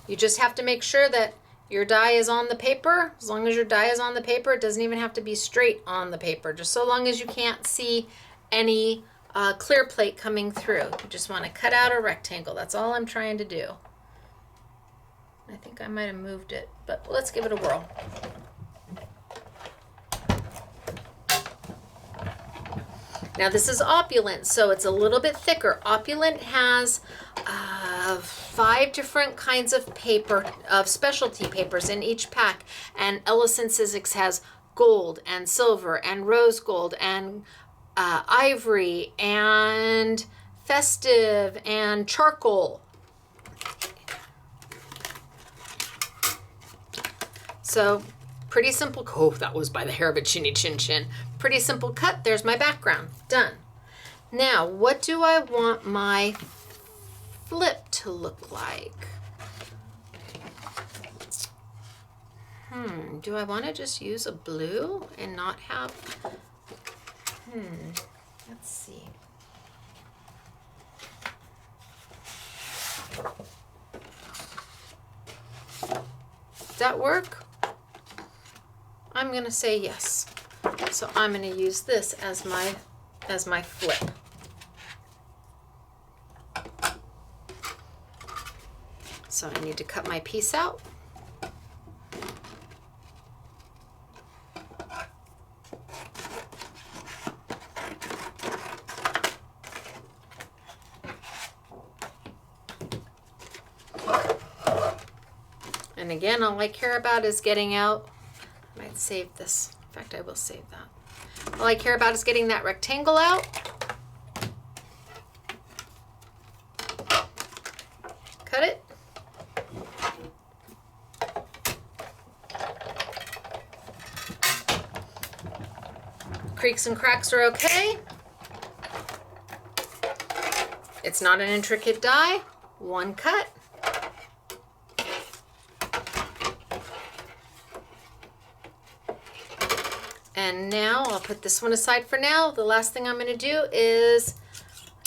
You just have to make sure that your die is on the paper. As long as your die is on the paper, it doesn't even have to be straight on the paper. Just so long as you can't see any clear plate coming through. You just want to cut out a rectangle. That's all I'm trying to do. I think I might have moved it, but let's give it a whirl. Now this is Opulent, so it's a little bit thicker. Opulent has 5 different kinds of paper, of specialty papers in each pack, and Ellison Sizzix has gold and silver and rose gold and ivory and festive and charcoal. So pretty simple. Oh, that was by the hair of a chinny chin chin. Pretty simple cut. There's my background. Done. Now, what do I want my flip to look like? Do I want to just use a blue and not have... Let's see. Does that work? I'm going to say yes. So I'm going to use this as my flip. So I need to cut my piece out. And again, all I care about is getting out. I might save this. In fact, I will save that. All I care about is getting that rectangle out. Cut it. Creaks and cracks are okay. It's not an intricate die. One cut. And now I'll put this one aside for now. The last thing I'm going to do is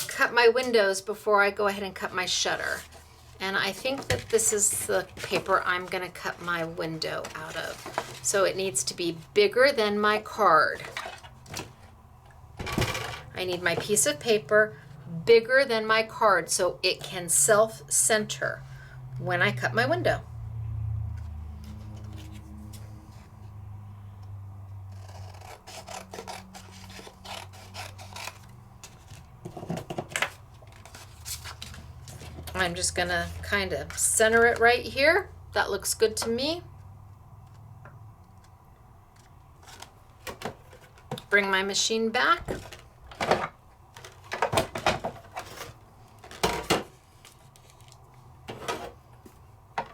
cut my windows before I go ahead and cut my shutter. And I think that this is the paper I'm going to cut my window out of. So it needs to be bigger than my card. I need my piece of paper bigger than my card so it can self-center when I cut my window. I'm just gonna kind of center it right here. That looks good to me. Bring my machine back.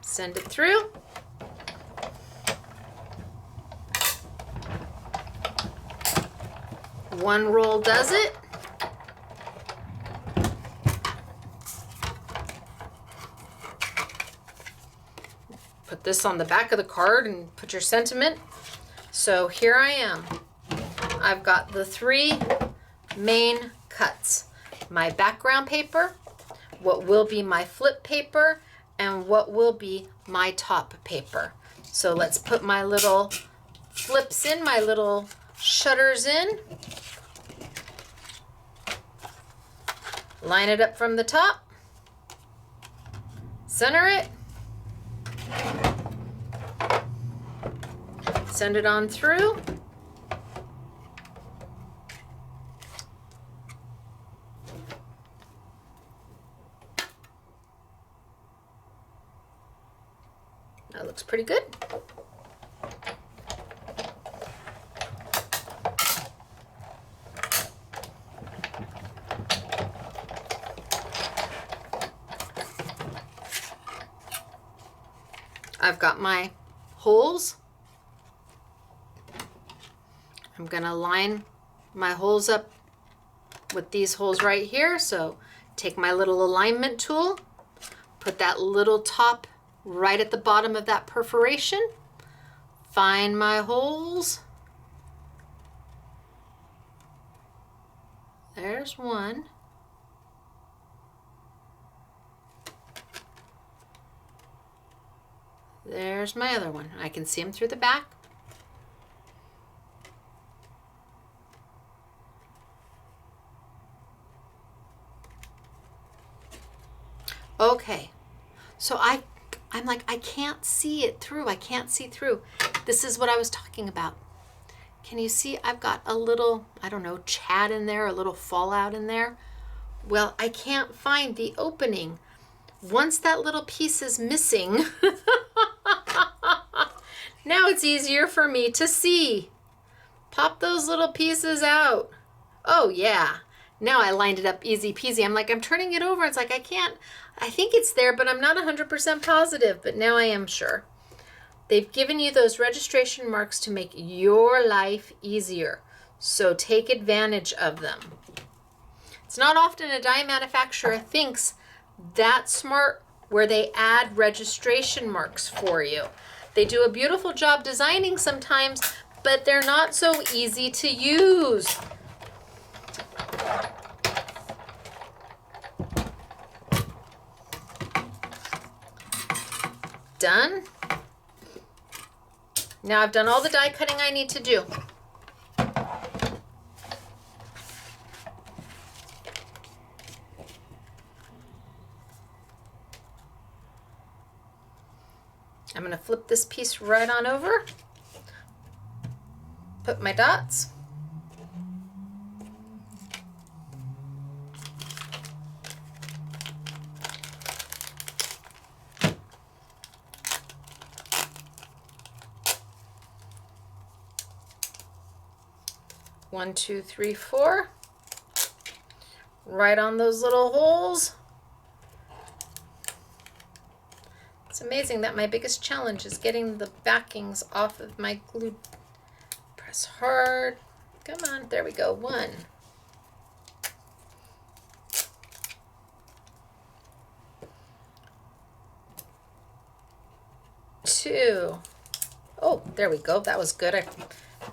Send it through. One roll does it. Put this on the back of the card and put your sentiment. So here I am. I've got the 3 main cuts. My background paper, what will be my flip paper, and what will be my top paper. So let's put my little flips in, my little shutters in. Line it up from the top. Center it. Send it on through. That looks pretty good. I've got my holes. I'm gonna line my holes up with these holes right here. So take my little alignment tool, put that little top right at the bottom of that perforation, find my holes. There's one. There's my other one. I can see them through the back. Okay, so I'm like, I can't see it through. I can't see through. This is what I was talking about. Can you see I've got a little, I don't know, chat in there, a little fallout in there? Well, I can't find the opening. Once that little piece is missing, now it's easier for me to see. Pop those little pieces out. Oh yeah, now I lined it up easy peasy. I'm like, I'm turning it over. It's like, I think it's there, but I'm not 100% positive, but now I am sure. They've given you those registration marks to make your life easier, so take advantage of them. It's not often a die manufacturer thinks that smart where they add registration marks for you. They do a beautiful job designing sometimes, but they're not so easy to use. Done. Now I've done all the die cutting I need to do. I'm going to flip this piece right on over, put my dots. One, two, three, four. Right on those little holes. It's amazing that my biggest challenge is getting the backings off of my glue. Press hard. Come on, there we go. One. Two. Oh, there we go. That was good. I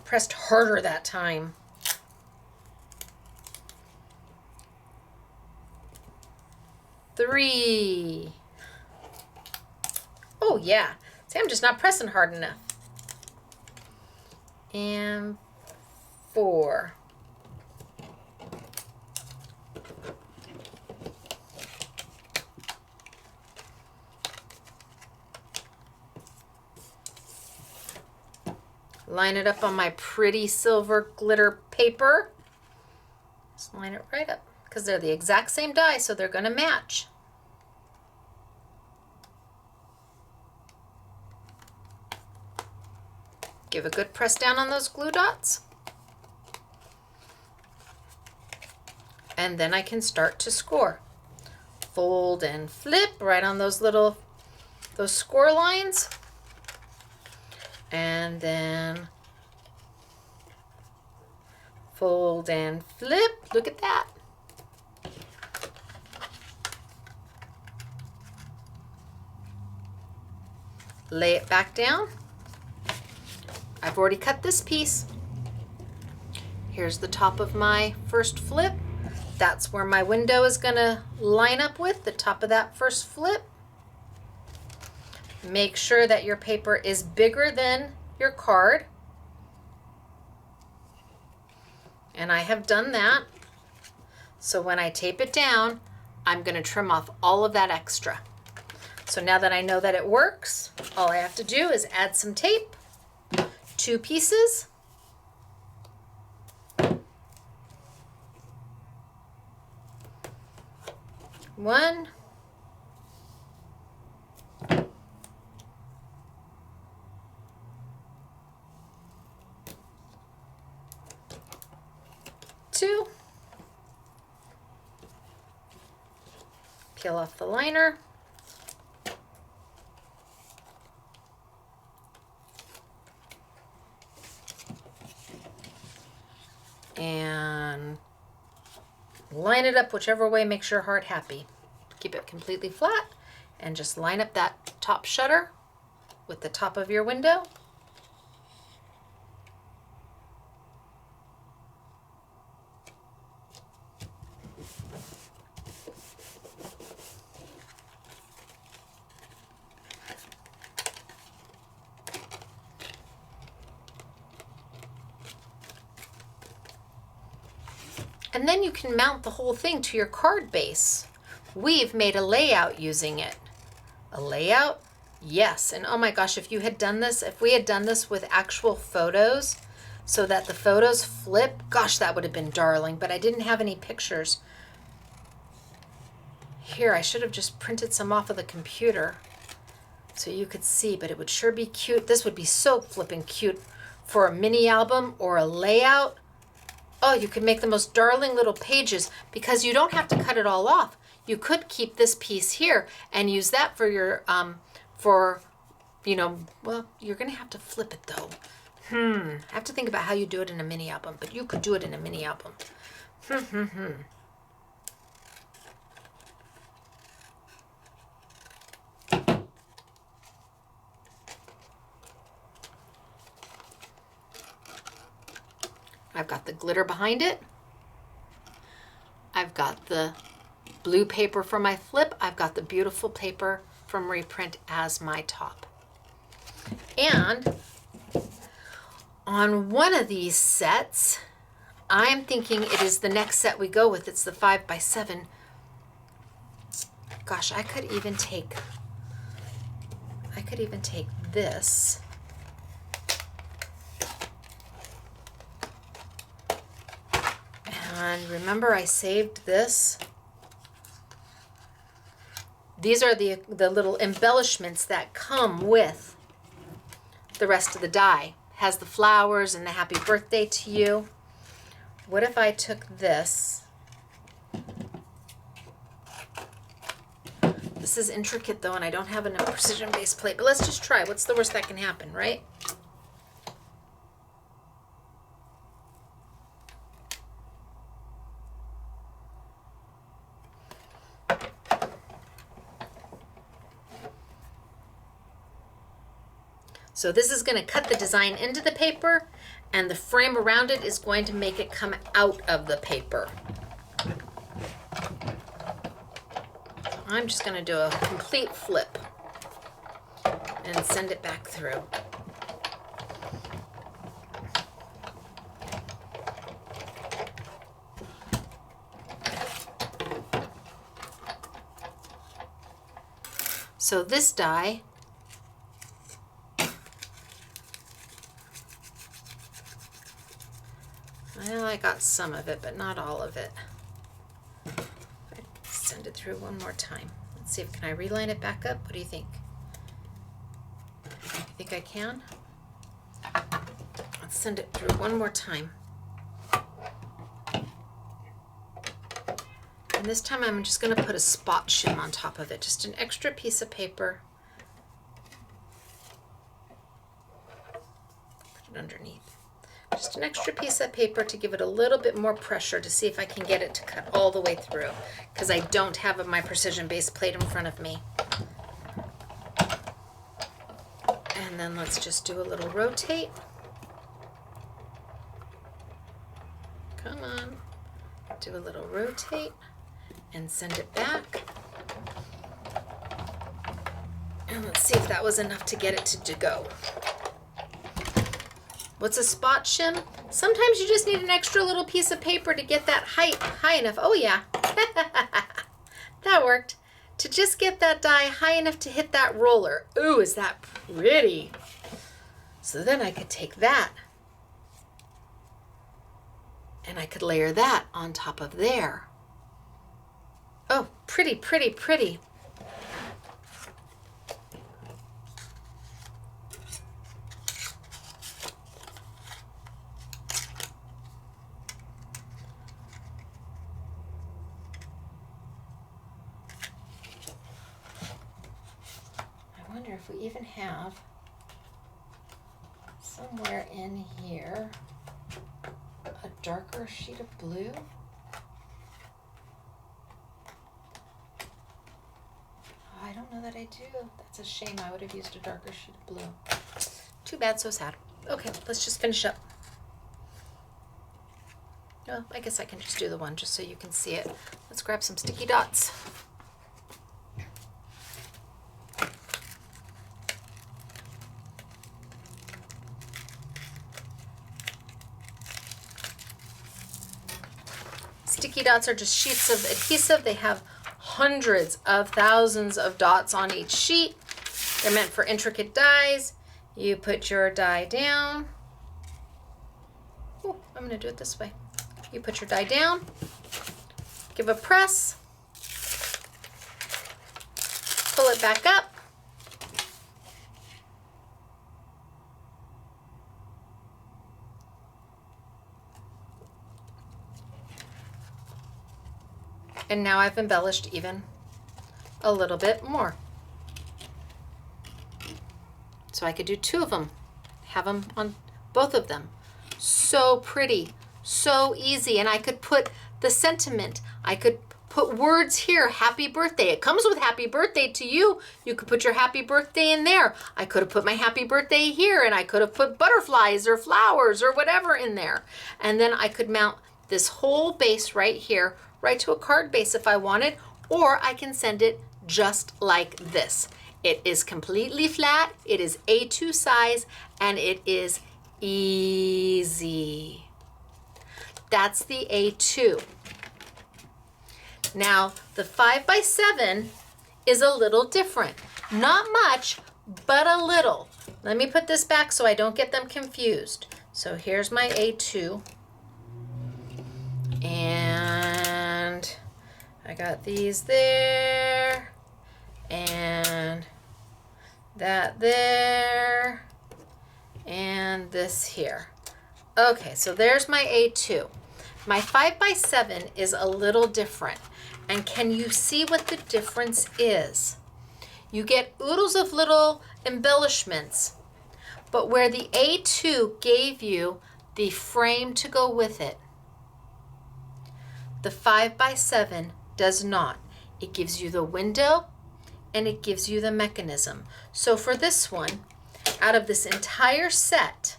pressed harder that time. Three. Oh yeah, see, I'm just not pressing hard enough. And four. Line it up on my pretty silver glitter paper. Just line it right up because they're the exact same die, so they're going to match. Give a good press down on those glue dots. And then I can start to score. Fold and flip right on those score lines. And then fold and flip. Look at that. Lay it back down. I've already cut this piece. Here's the top of my first flip. That's where my window is going to line up with, the top of that first flip. Make sure that your paper is bigger than your card. And I have done that. So when I tape it down, I'm going to trim off all of that extra. So now that I know that it works, all I have to do is add some tape, 2 pieces. One. Two. Peel off the liner. And line it up whichever way makes your heart happy. Keep it completely flat and just line up that top shutter with the top of your window. And then you can mount the whole thing to your card base. We've made a layout using it. A layout? Yes. And oh my gosh, if you had done this, if we had done this with actual photos so that the photos flip, gosh, that would have been darling, but I didn't have any pictures. Here, I should have just printed some off of the computer so you could see, but it would sure be cute. This would be so flippin' cute for a mini album or a layout. Oh, you could make the most darling little pages because you don't have to cut it all off. You could keep this piece here and use that for your, well, you're going to have to flip it though. I have to think about how you do it in a mini album, but you could do it in a mini album. I've got the glitter behind it. I've got the blue paper for my flip. I've got the beautiful paper from Reprint as my top. And on one of these sets, I'm thinking it is the next set we go with. It's the 5x7. Gosh, I could even take this. And remember I saved this? These are the little embellishments that come with the rest of the die. Has the flowers and the happy birthday to you. What if I took this? This is intricate though, and I don't have a precision base plate, but let's just try. What's the worst that can happen, right? So this is going to cut the design into the paper, and the frame around it is going to make it come out of the paper. I'm just going to do a complete flip and send it back through. So this die, well, I got some of it, but not all of it. Send it through one more time. Let's see if can I reline it back up. What do you think? You think I can? Let's send it through one more time. And this time I'm just going to put a spot shim on top of it, just an extra piece of paper. Put it underneath. Just an extra piece of paper to give it a little bit more pressure to see if I can get it to cut all the way through, because I don't have my precision base plate in front of me. And then let's just do a little rotate. Come on. Do a little rotate and send it back. And let's see if that was enough to get it to go. What's a spot shim? Sometimes you just need an extra little piece of paper to get that height high enough. Oh yeah, that worked. To to just get that die high enough to hit that roller. Ooh, is that pretty? So then I could take that and I could layer that on top of there. Oh, pretty, pretty, pretty. I wonder if we even have somewhere in here a darker sheet of blue. I don't know that I do. That's a shame. I would have used a darker sheet of blue. Too bad, so sad. Okay, let's just finish up. Well, I guess I can just do the one just so you can see it. Let's grab some sticky dots. Sticky dots are just sheets of adhesive. They have hundreds of thousands of dots on each sheet. They're meant for intricate dies. You put your die down. Oh, I'm going to do it this way. You put your die down, give a press, pull it back up, and now I've embellished even a little bit more. So I could do two of them, have them on both of them. So pretty, so easy. And I could put the sentiment. I could put words here, happy birthday. It comes with happy birthday to you. You could put your happy birthday in there. I could have put my happy birthday here, and I could have put butterflies or flowers or whatever in there. And then I could mount this whole base right here, right to a card base if I wanted, or I can send it just like this. It is completely flat, it is A2 size, and it is easy. That's the A2. Now, the 5x7 is a little different. Not much, but a little. Let me put this back so I don't get them confused. So here's my A2. And I got these there. And that there. And this here. Okay, so there's my A2. My 5x7 is a little different. And can you see what the difference is? You get oodles of little embellishments, but where the A2 gave you the frame to go with it, the 5x7 does not. It gives you the window and it gives you the mechanism. So for this one, out of this entire set,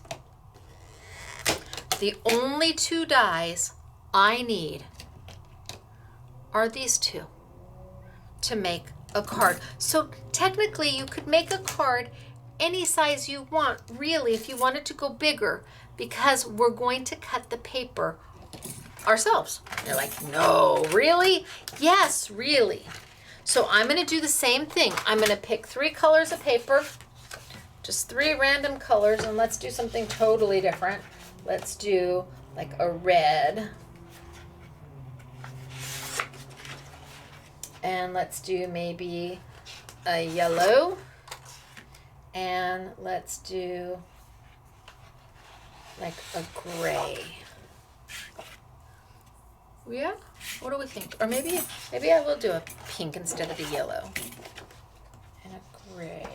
the only two dies I need are these two to make a card. So technically you could make a card any size you want, really, if you wanted to go bigger, because we're going to cut the paper ourselves. You're like, no, really? Yes, really. So I'm going to do the same thing. I'm going to pick 3 colors of paper, just 3 random colors, and let's do something totally different. Let's do like a red. And let's do maybe a yellow. And let's do like a gray. Yeah? What do we think? Or maybe I will do a pink instead of a yellow. And a gray.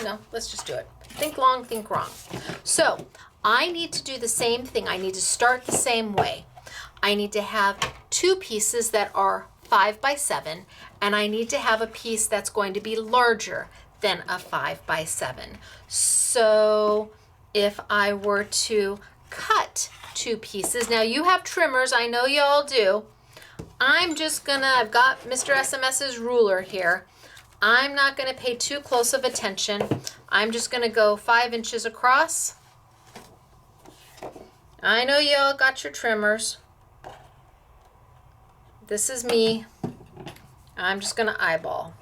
No, let's just do it. Think long, think wrong. So I need to do the same thing. I need to start the same way. I need to have 2 pieces that are 5x7, and I need to have a piece that's going to be larger than a 5x7. So if I were to cut 2 pieces, now you have trimmers, I know you all do. I've got Mr. SMS's ruler here. I'm not gonna pay too close of attention. I'm just gonna go 5 inches across. I know you all got your trimmers. This is me. I'm just gonna eyeball.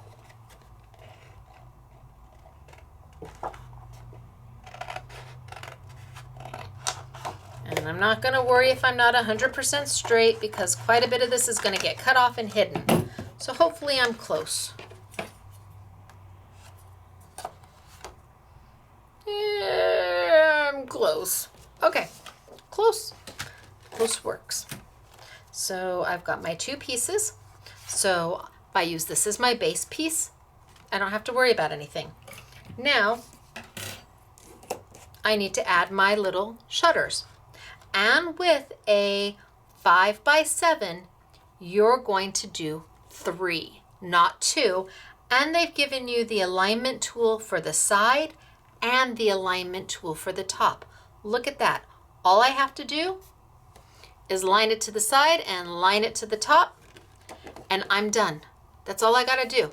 And I'm not gonna worry if I'm not 100% straight because quite a bit of this is gonna get cut off and hidden. So hopefully I'm close. Yeah, I'm close. Okay, close. Close works. So I've got my 2 pieces. So if I use this as my base piece, I don't have to worry about anything. Now, I need to add my little shutters. And with a 5x7, you're going to do 3, not 2. And they've given you the alignment tool for the side and the alignment tool for the top. Look at that. All I have to do is line it to the side and line it to the top, and I'm done. That's all I gotta do.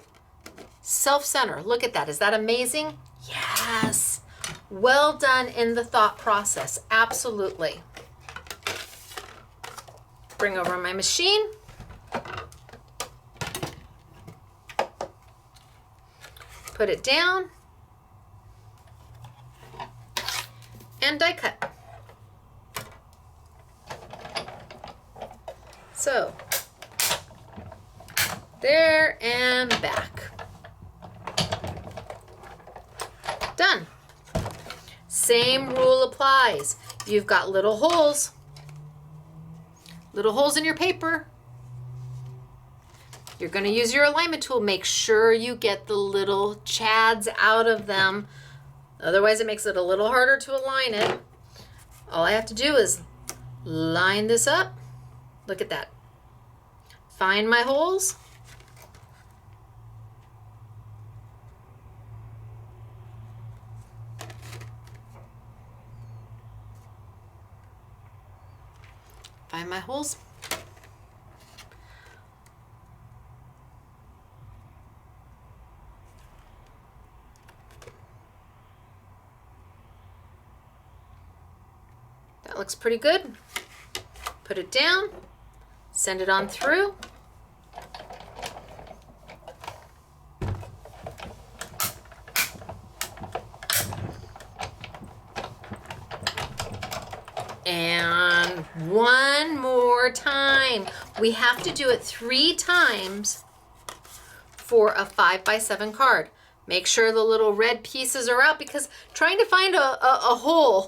Self-center, look at that. Is that amazing? Yes. Well done in the thought process, absolutely. Bring over my machine. Put it down. And die cut. So, there and back. Done. Same rule applies. You've got little holes in your paper. You're going to use your alignment tool. Make sure you get the little chads out of them. Otherwise, it makes it a little harder to align it. All I have to do is line this up. Look at that. Find my holes. Find my holes. That looks pretty good. Put it down, send it on through. And one more time. We have to do it 3 times for a 5x7 card. Make sure the little red pieces are out because trying to find a hole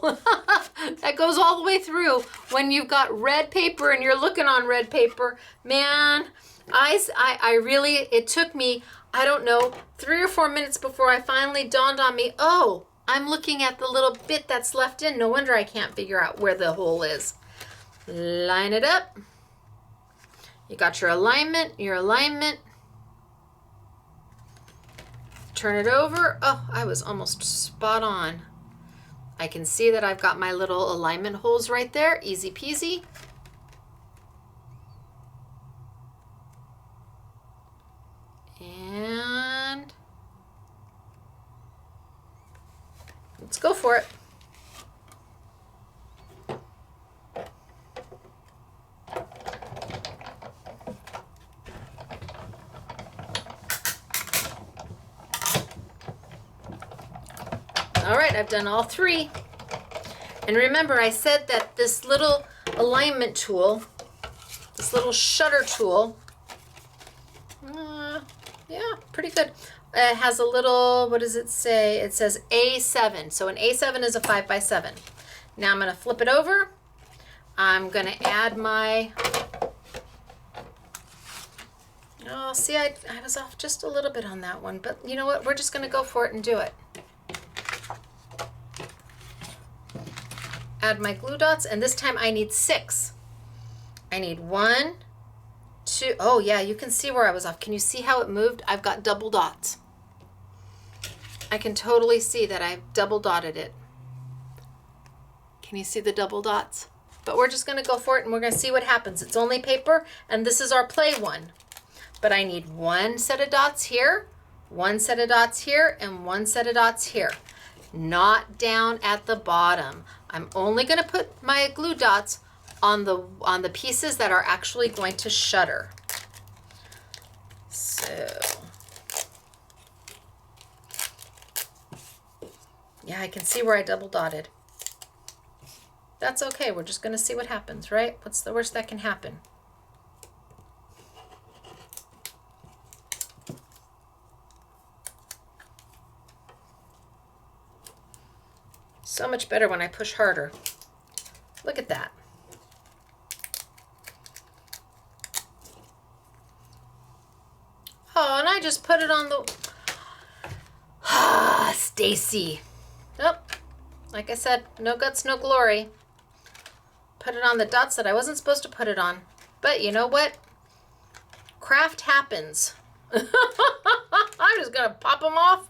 that goes all the way through when you've got red paper and you're looking on red paper, man, I really, it took me, I don't know, 3 or 4 minutes before I finally dawned on me, oh, I'm looking at the little bit that's left in. No wonder I can't figure out where the hole is. Line it up. You got your alignment, Turn it over. Oh, I was almost spot on. I can see that I've got my little alignment holes right there. Easy peasy. And let's go for it. All right, I've done all 3. And remember, I said that this little alignment tool, this little shutter tool, yeah, pretty good. It has a little, what does it say? It says A7. So an A7 is a 5x7. Now I'm going to flip it over. I'm going to add my, oh, see, I was off just a little bit on that one. But you know what? We're just going to go for it and do it. Add my glue dots, and this time I need 6. I need 1, 2, oh yeah, you can see where I was off. Can you see how it moved? I've got double dots. I can totally see that I've double dotted it. Can you see the double dots? But we're just gonna go for it and we're gonna see what happens. It's only paper, and this is our play one. But I need 1 set of dots here, 1 set of dots here, and 1 set of dots here. Not down at the bottom. I'm only going to put my glue dots on the pieces that are actually going to shutter. So, yeah, I can see where I double dotted. That's okay. We're just going to see what happens, right? What's the worst that can happen? So much better when I push harder. Look at that. Oh, and I just put it on the... Ah, Stacy. Nope. Like I said, no guts, no glory. Put it on the dots that I wasn't supposed to put it on. But you know what? Craft happens. I'm just going to pop them off.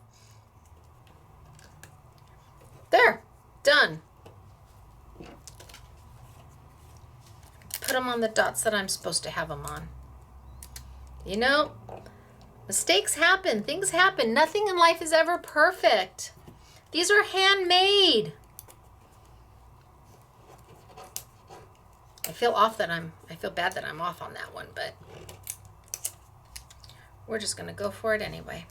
There. Done. Put them on the dots that I'm supposed to have them on. You know, mistakes happen. Things happen. Nothing in life is ever perfect. These are handmade. I feel bad that I'm off on that one, but we're just going to go for it anyway.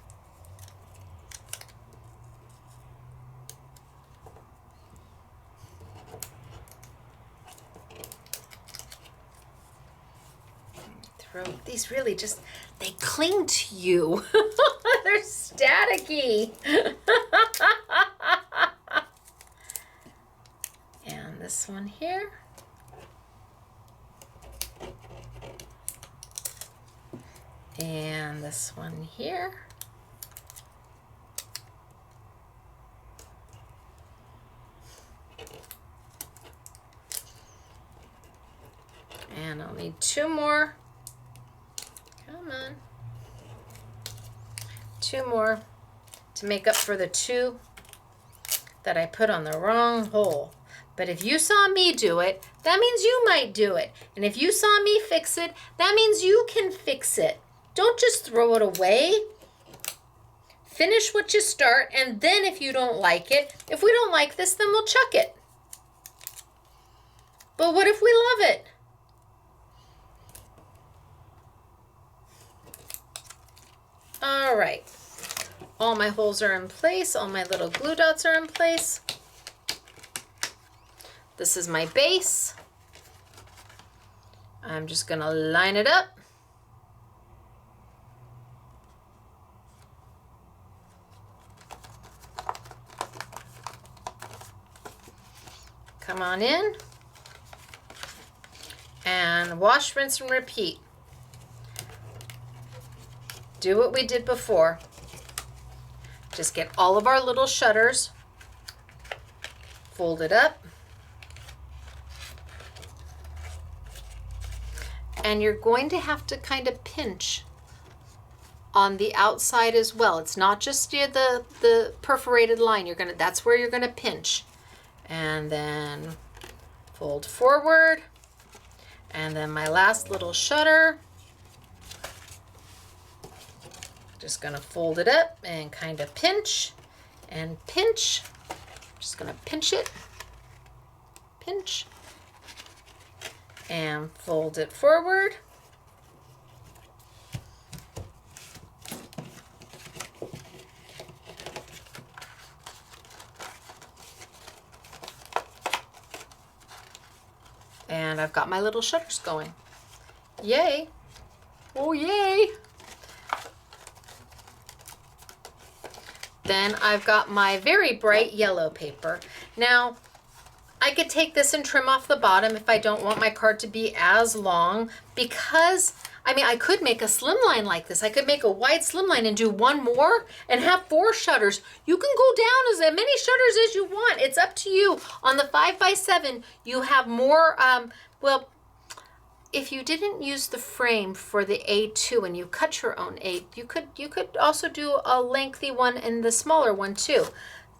These really just, they cling to you. They're staticky. And this one here. And this one here. And I'll need 2 more. Come on. 2 more to make up for the 2 that I put on the wrong hole. But if you saw me do it, that means you might do it. And if you saw me fix it, that means you can fix it. Don't just throw it away. Finish what you start, and then if you don't like it, if we don't like this, then we'll chuck it. But what if we love it? All right, all my holes are in place, all my little glue dots are in place. This is my base. I'm just gonna line it up. Come on in. And wash, rinse, and repeat. Do what we did before. Just get all of our little shutters folded up. And you're going to have to kind of pinch on the outside as well. It's not just the perforated line. That's where you're gonna pinch. And then fold forward. And then my last little shutter. Just gonna fold it up and kind of pinch and pinch. Just gonna pinch it, pinch, and fold it forward. And I've got my little shutters going. Yay. Oh, yay. Then I've got my very bright yellow paper. Now, I could take this and trim off the bottom if I don't want my card to be as long, because, I mean, I could make a slim line like this. I could make a wide slim line and do 1 more and have 4 shutters. You can go down as many shutters as you want. It's up to you. On the 5x7, you have more, well, if you didn't use the frame for the A2 and you cut your own A, you could also do a lengthy one and the smaller one too.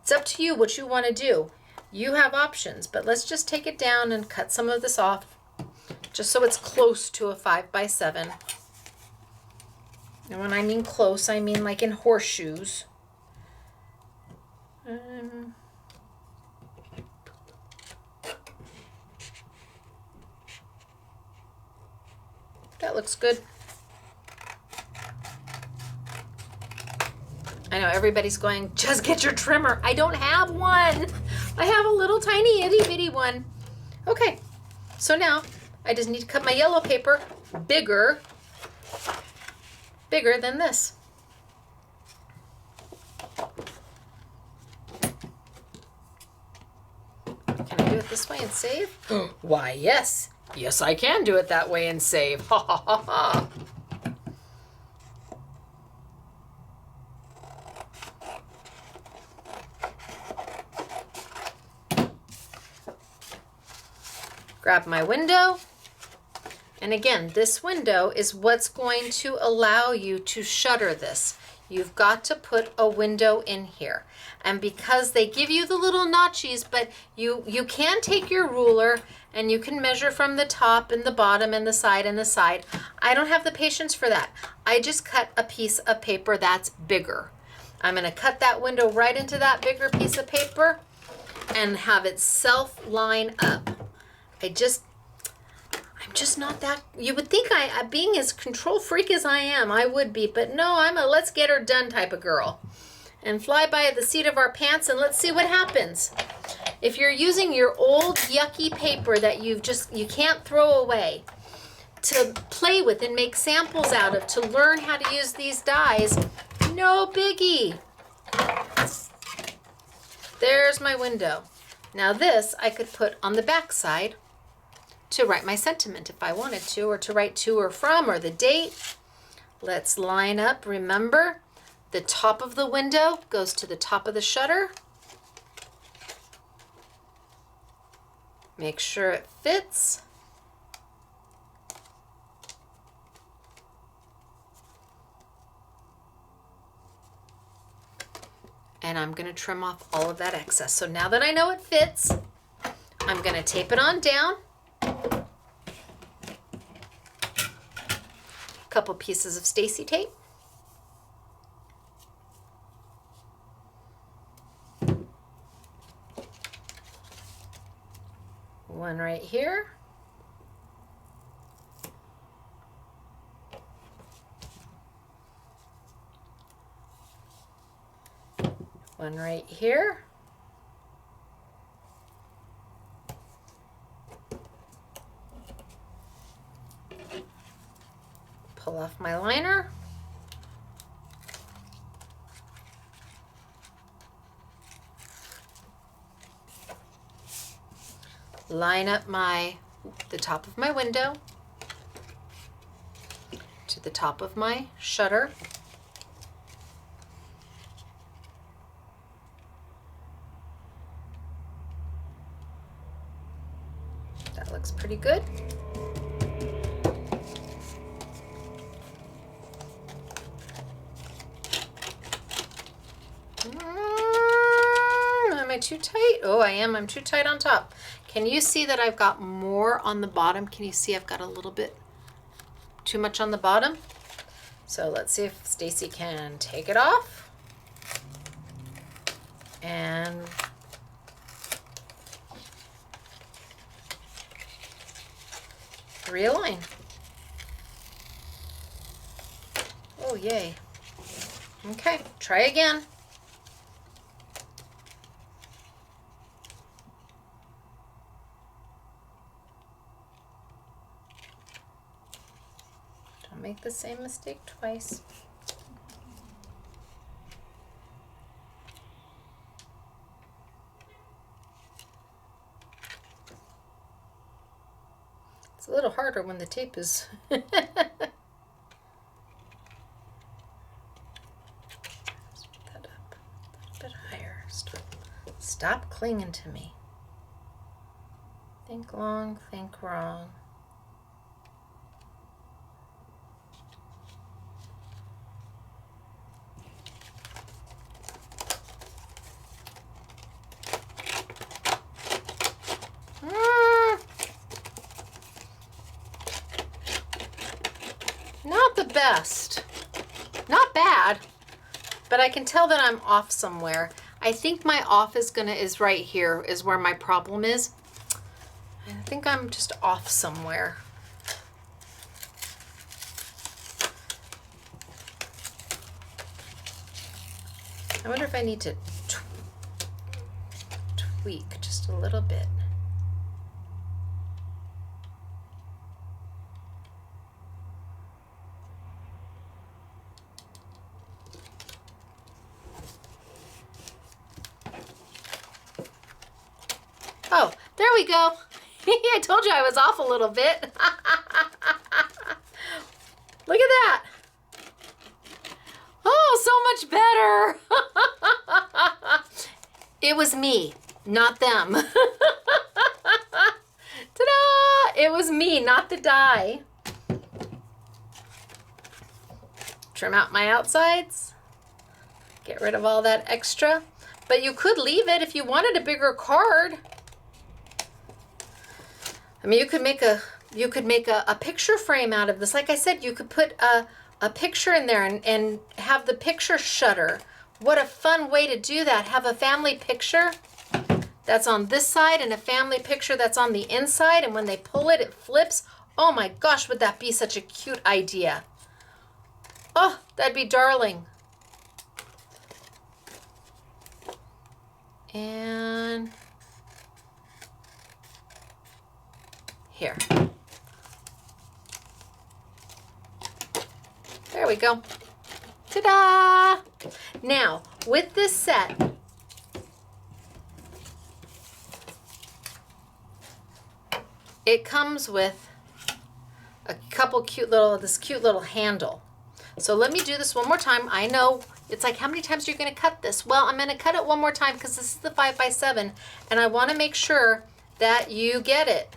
It's up to you what you want to do. You have options, but let's just take it down and cut some of this off just so it's close to a 5x7. And when I mean close, I mean like in horseshoes. That looks good. I know everybody's going, just get your trimmer. I don't have one. I have a little tiny itty bitty one. Okay, so now I just need to cut my yellow paper bigger than this. Can I do it this way and save? Why, yes. Yes, I can do it that way and save. Ha ha ha ha. Grab my window. And again, this window is what's going to allow you to shutter this. You've got to put a window in here. And because they give you the little notches, but you can take your ruler and you can measure from the top and the bottom and the side and the side. I don't have the patience for that. I just cut a piece of paper that's bigger. I'm going to cut that window right into that bigger piece of paper and have it self-line up. I'm just not that, you would think being as control freak as I am, I would be, but no, I'm a let's get her done type of girl. And fly by the seat of our pants and let's see what happens. If you're using your old yucky paper that you can't throw away to play with and make samples out of, to learn how to use these dies, no biggie. There's my window. Now this I could put on the back side to write my sentiment if I wanted to, or to write to or from, or the date. Let's line up. Remember, the top of the window goes to the top of the shutter. Make sure it fits. And I'm going to trim off all of that excess. So now that I know it fits, I'm going to tape it on down. Couple pieces of Stacy tape. One right here. One right here. Pull off my liner. Line up the top of my window to the top of my shutter. That looks pretty good. Am I too tight? Oh, I am. I'm too tight on top. Can you see that I've got more on the bottom? Can you see I've got a little bit too much on the bottom? So let's see if Stacy can take it off and realign. Oh, yay. Okay, try again. Don't make the same mistake twice. It's a little harder when the tape is Stop clinging to me. Think long, think wrong. Not the best. Not bad, but I can tell that I'm off somewhere. I think my off is right here is where my problem is. I think I'm just off somewhere. I wonder if I need to tweak just a little bit. Oh, there we go. I told you I was off a little bit. Look at that. Oh, so much better. It was me, not them. Ta-da! It was me, not the die. Trim out my outsides. Get rid of all that extra. But you could leave it if you wanted a bigger card. I mean, you could make a picture frame out of this. Like I said, you could put a picture in there and have the picture shutter. What a fun way to do that. Have a family picture that's on this side and a family picture that's on the inside, and when they pull it, it flips. Oh my gosh, would that be such a cute idea? Oh, that'd be darling. And here. There we go. Ta-da! Now, with this set, it comes with a couple this cute little handle. So let me do this one more time. I know it's like, how many times are you going to cut this? Well, I'm going to cut it one more time because this is the 5x7, and I want to make sure that you get it.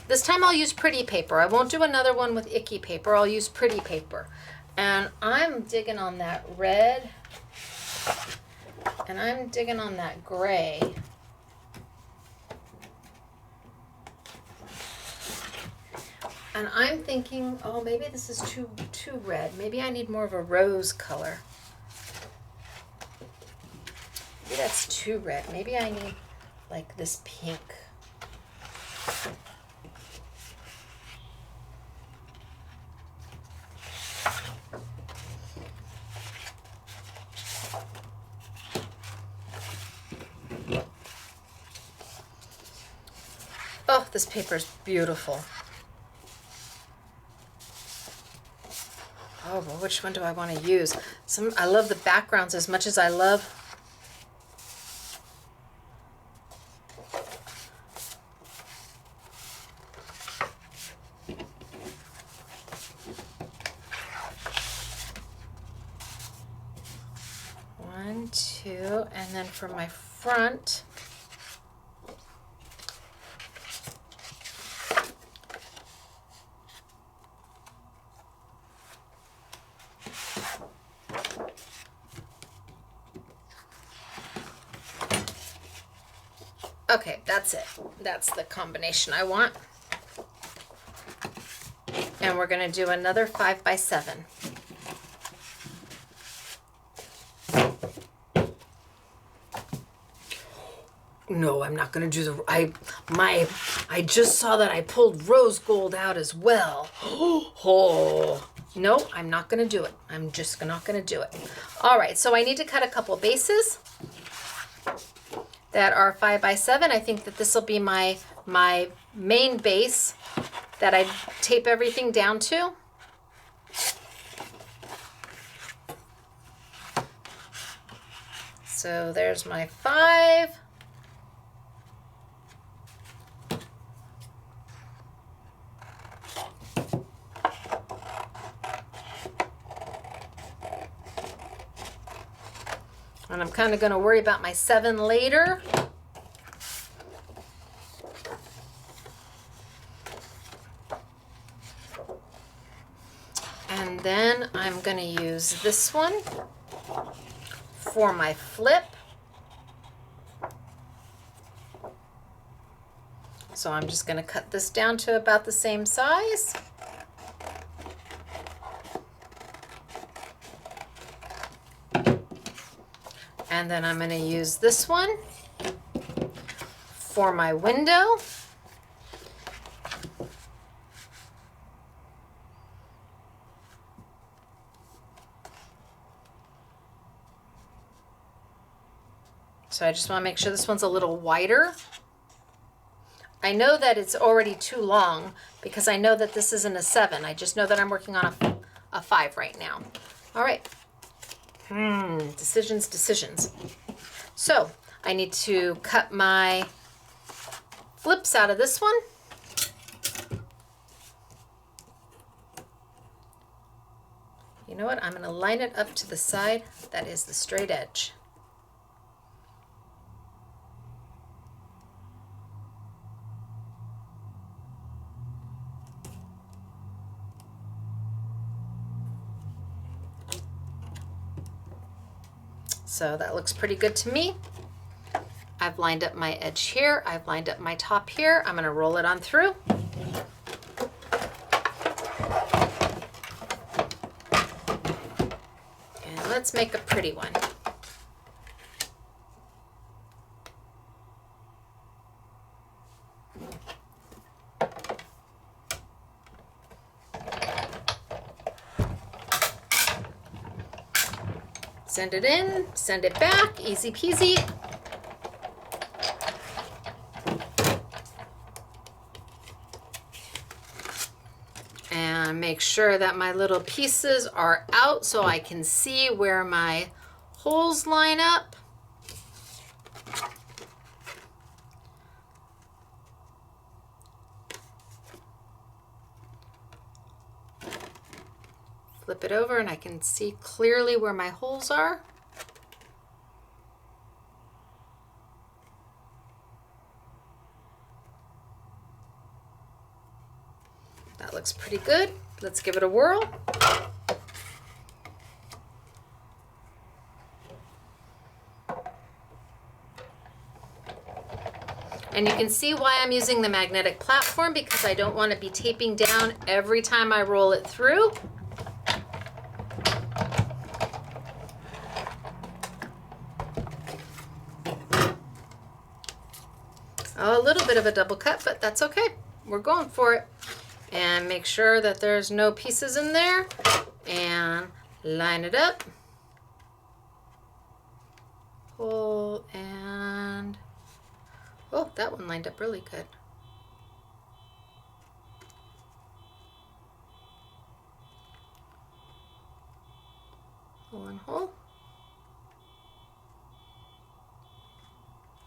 This time I'll use pretty paper. I won't do another one with icky paper. I'll use pretty paper. And I'm digging on that red, and I'm digging on that gray. And I'm thinking, oh, maybe this is too red. Maybe I need more of a rose color. Maybe that's too red. Maybe I need like this pink. Oh, this paper is beautiful. Oh, well, which one do I want to use? I love the backgrounds as much as I love. One, two, and then for my front. Okay, that's it. That's the combination I want. And we're going to do another 5x7. No, I'm not going to do the I just saw that I pulled rose gold out as well. Oh. No, I'm not going to do it. I'm just not going to do it. All right, so I need to cut a couple bases that are 5x7. I think that this will be my main base that I tape everything down to. So there's my 5. And I'm kind of going to worry about my 7 later. And then I'm going to use this one for my flip. So I'm just going to cut this down to about the same size. And then I'm going to use this one for my window. So I just want to make sure this one's a little wider. I know that it's already too long because I know that this isn't a 7. I just know that I'm working on a 5 right now. All right. Decisions. So I need to cut my flips out of this one. You know what? I'm going to line it up to the side. That is the straight edge. So that looks pretty good to me. I've lined up my edge here. I've lined up my top here. I'm going to roll it on through. And let's make a pretty one. Send it in, send it back, easy peasy. And make sure that my little pieces are out so I can see where my holes line up. Flip it over and I can see clearly where my holes are. That looks pretty good. Let's give it a whirl. And you can see why I'm using the magnetic platform, because I don't want to be taping down every time I roll it through. A little bit of a double cut, but that's okay. We're going for it. And make sure that there's no pieces in there. And line it up. Pull and... oh, that one lined up really good. Pull and hole.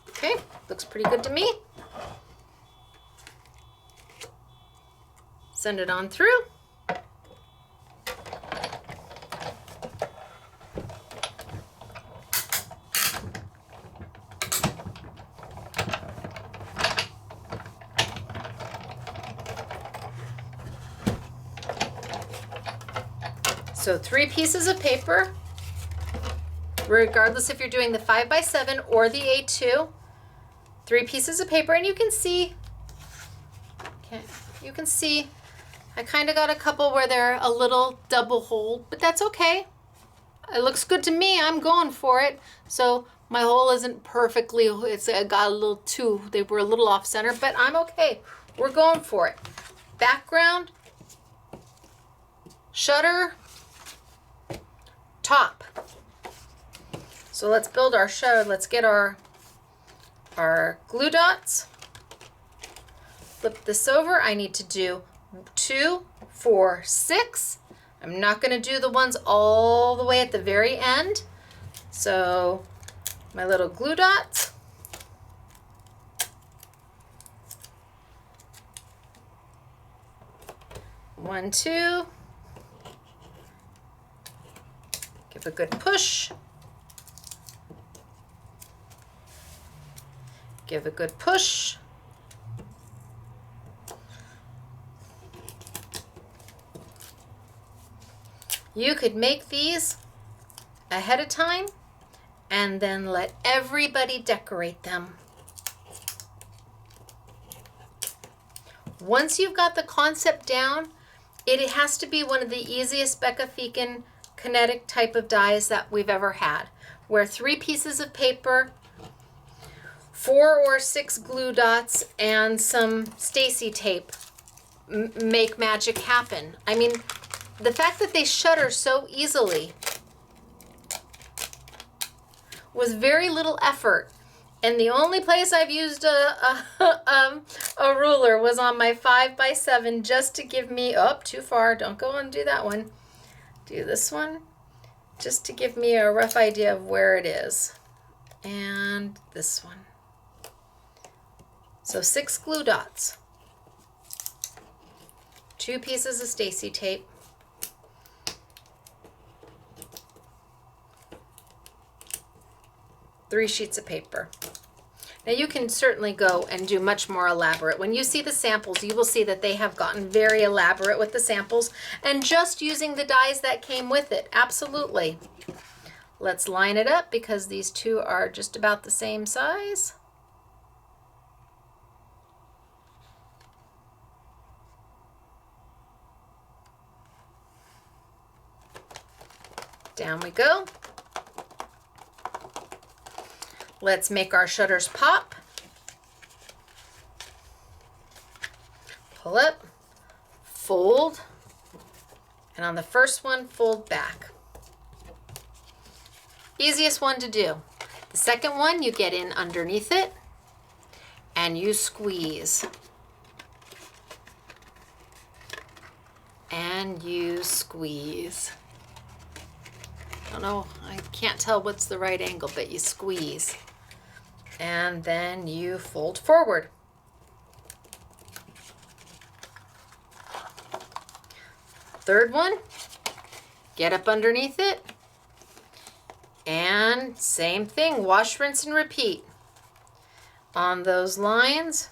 Okay, looks pretty good to me. Send it on through. So 3 pieces of paper, regardless if you're doing the 5x7 or the A2. 3 pieces of paper, and you can see, I kind of got a couple where they're a little double hole, but that's okay. It looks good to me. I'm going for it. So my hole isn't perfectly, I got a little too, they were a little off center, but I'm okay. We're going for it. Background, shutter, top. So let's build our shutter. Let's get our glue dots. Flip this over. I need to do 2, 4, 6. I'm not going to do the ones all the way at the very end. So my little glue dots. One, 2. Give a good push. Give a good push. You could make these ahead of time and then let everybody decorate them. Once you've got the concept down, it has to be one of the easiest Becca Feeken kinetic type of dies that we've ever had, where 3 pieces of paper, 4 or 6 glue dots, and some Stacy tape make magic happen. I mean, the fact that they shutter so easily was very little effort And the only place I've used a ruler was on my 5x7 just to give me, oh, too far, don't go and do that one. Do this one, just to give me a rough idea of where it is. And this one. So 6 glue dots. 2 pieces of Stacy tape. 3 sheets of paper. Now you can certainly go and do much more elaborate. When you see the samples, you will see that they have gotten very elaborate with the samples and just using the dies that came with it. Absolutely. Let's line it up because these two are just about the same size. Down we go. Let's make our shutters pop. Pull up, fold, and on the first one, fold back. Easiest one to do. The second one, you get in underneath it and you squeeze. And you squeeze. I don't know, I can't tell what's the right angle, but you squeeze. And then you fold forward. Third one, get up underneath it. And same thing, wash, rinse, and repeat. On those lines,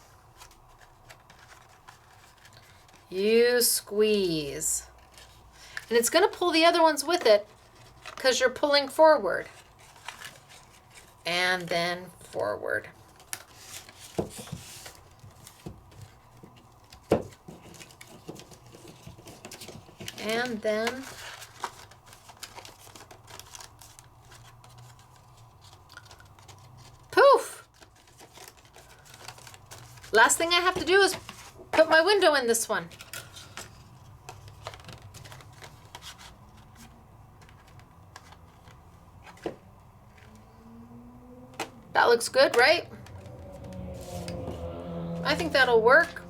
you squeeze. And it's going to pull the other ones with it because you're pulling forward. And then forward. And then poof! Last thing I have to do is put my window in this one. That looks good, right? I think that'll work.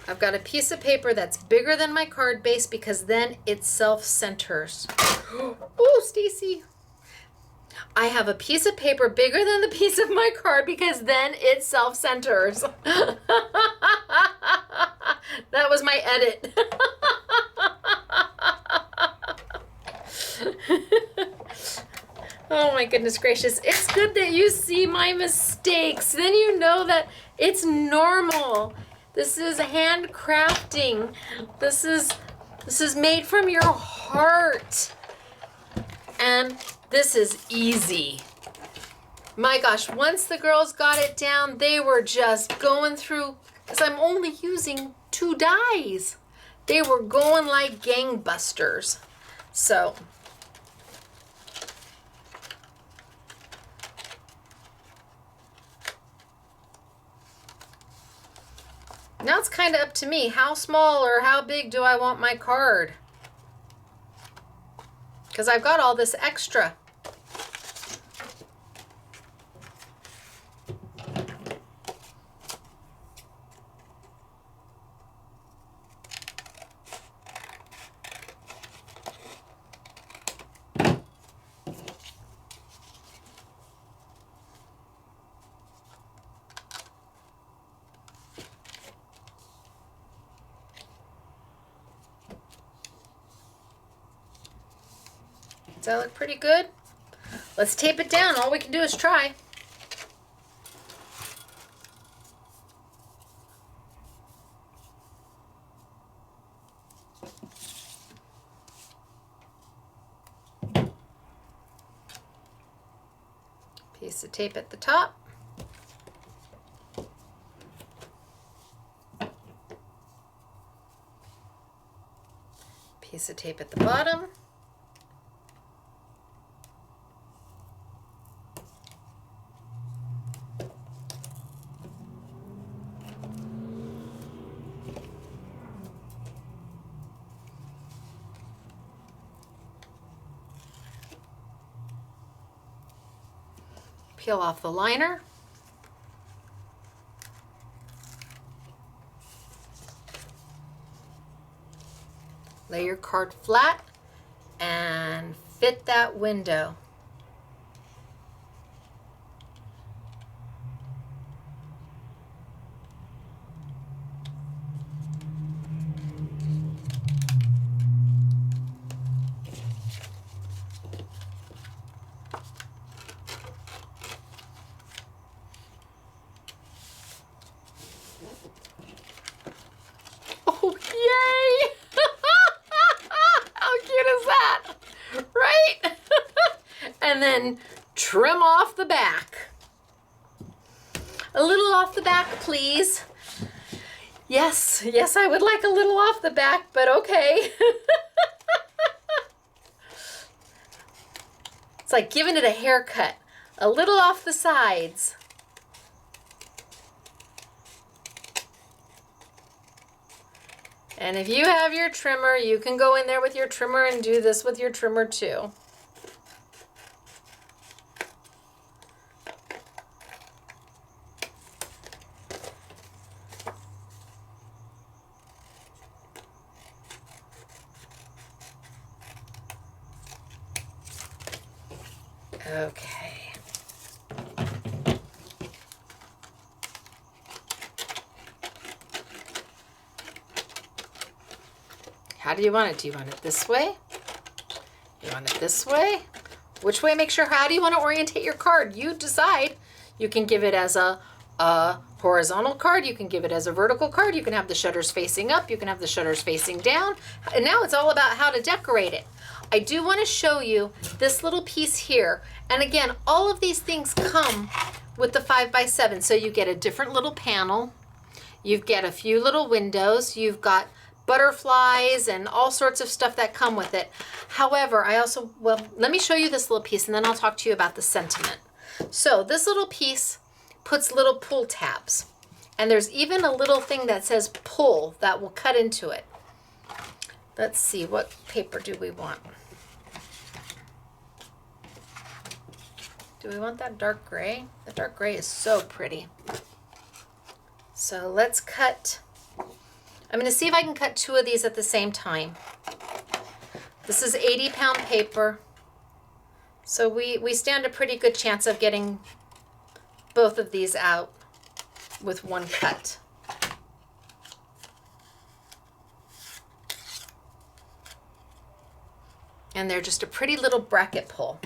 I've got a piece of paper that's bigger than my card base because then it self-centers. Oh, Stacy. I have a piece of paper bigger than the piece of my card because then it self-centers. That was my edit. Oh my goodness gracious. It's good that you see my mistakes. Then you know that it's normal. This is handcrafting. This is made from your heart. And this is easy. My gosh, once the girls got it down, they were just going through, because I'm only using 2 dies. They were going like gangbusters. So now it's kind of up to me. How small or how big do I want my card? Because I've got all this extra. Does that look pretty good? Let's tape it down. All we can do is try. Piece of tape at the top. Piece of tape at the bottom. Peel off the liner. Lay your card flat and fit that window. Oh, yay! How cute is that? Right? And then trim off the back. A little off the back, please. Yes, yes, I would like a little off the back, but okay. It's like giving it a haircut. A little off the sides. And if you have your trimmer, you can go in there with your trimmer and do this with your trimmer too. Okay. How do you want it? Do you want it this way? You want it this way? Which way? Make sure. How do you want to orientate your card? You decide. You can give it as a horizontal card. You can give it as a vertical card. You can have the shutters facing up. You can have the shutters facing down. And now it's all about how to decorate it. I do want to show you this little piece here. And again, all of these things come with the 5x7. So you get a different little panel. You get a few little windows. You've got butterflies and all sorts of stuff that come with it. However, well, let me show you this little piece and then I'll talk to you about the sentiment. So this little piece puts little pull tabs. And there's even a little thing that says pull that will cut into it. Let's see, what paper do we want? Do we want that dark gray? The dark gray is so pretty. So let's cut. I'm going to see if I can cut 2 of these at the same time. This is 80-pound paper. So we stand a pretty good chance of getting both of these out with one cut. And they're just a pretty little bracket pull.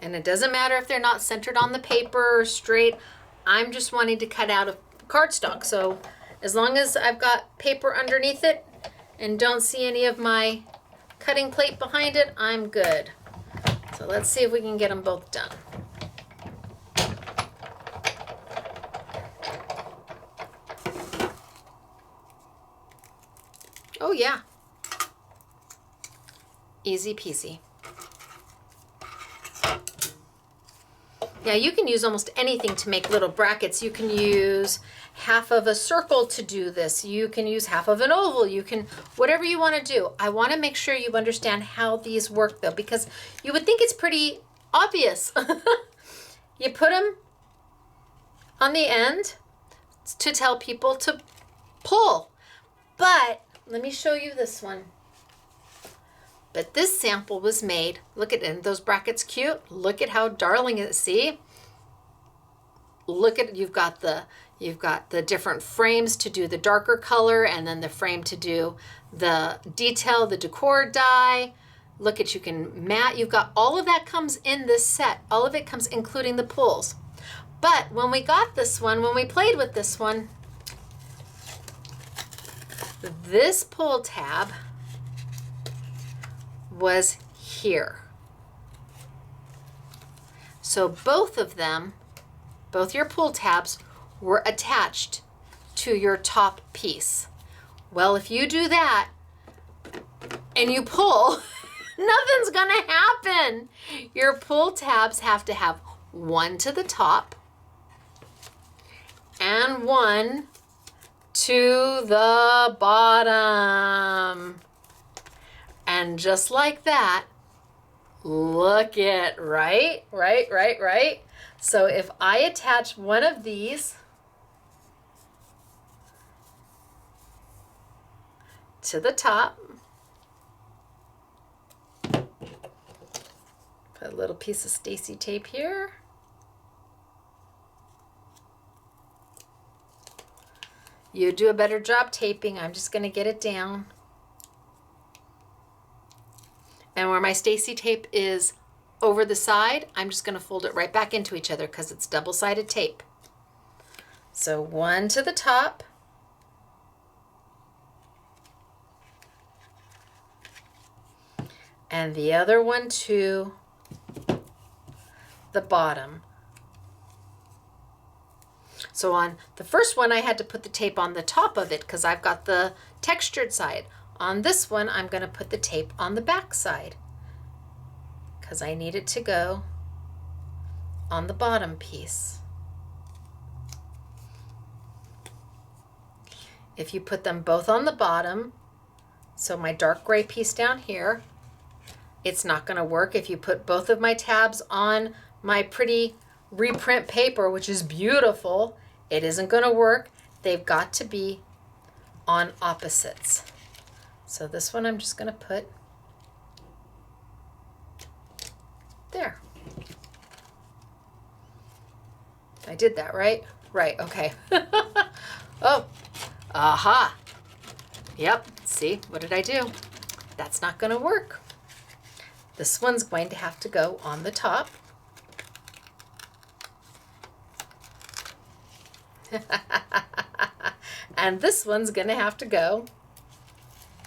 And it doesn't matter if they're not centered on the paper or straight. I'm just wanting to cut out a cardstock. So as long as I've got paper underneath it and don't see any of my cutting plate behind it, I'm good. So let's see if we can get them both done. Oh yeah. Easy peasy. Now you can use almost anything to make little brackets. You can use half of a circle to do this. You can use half of an oval. You can, whatever you want to do. I want to make sure you understand how these work though, because you would think it's pretty obvious. You put them on the end to tell people to pull. But let me show you this one. But this sample was made, look at it, those brackets cute. Look at how darling it is, see? Look at, you've got the different frames to do the darker color and then the frame to do the detail, the decor die. Look at, you can mat, you've got all of that comes in this set. All of it comes including the pulls. But when we got this one, when we played with this one, this pull tab was here. So both of them, both your pull tabs were attached to your top piece. Well, if you do that and you pull, nothing's gonna happen. Your pull tabs have to have one to the top and one to the bottom. And just like that, look it, right? So if I attach one of these to the top, put a little piece of Stacy tape here. You do a better job taping. I'm just going to get it down. And where my Stacy tape is over the side, I'm just going to fold it right back into each other because it's double-sided tape. So one to the top. And the other one to the bottom. So on the first one, I had to put the tape on the top of it because I've got the textured side. On this one, I'm going to put the tape on the back side because I need it to go on the bottom piece. If you put them both on the bottom, so my dark gray piece down here, it's not going to work. If you put both of my tabs on my pretty reprint paper, which is beautiful, it isn't going to work. They've got to be on opposites. So this one I'm just going to put there. I did that, right? Right, okay. Oh, aha. Yep, see, what did I do? That's not going to work. This one's going to have to go on the top. And this one's going to have to go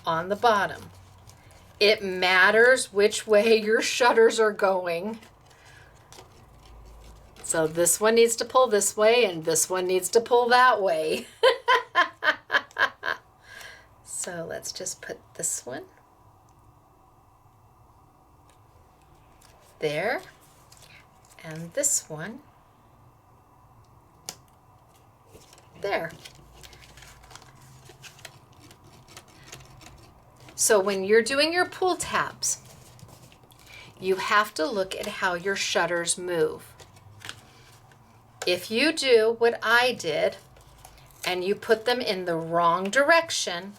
on the bottom. It matters which way your shutters are going. So this one needs to pull this way and this one needs to pull that way. So let's just put this one there and this one there. So when you're doing your pull tabs, you have to look at how your shutters move. If you do what I did and you put them in the wrong direction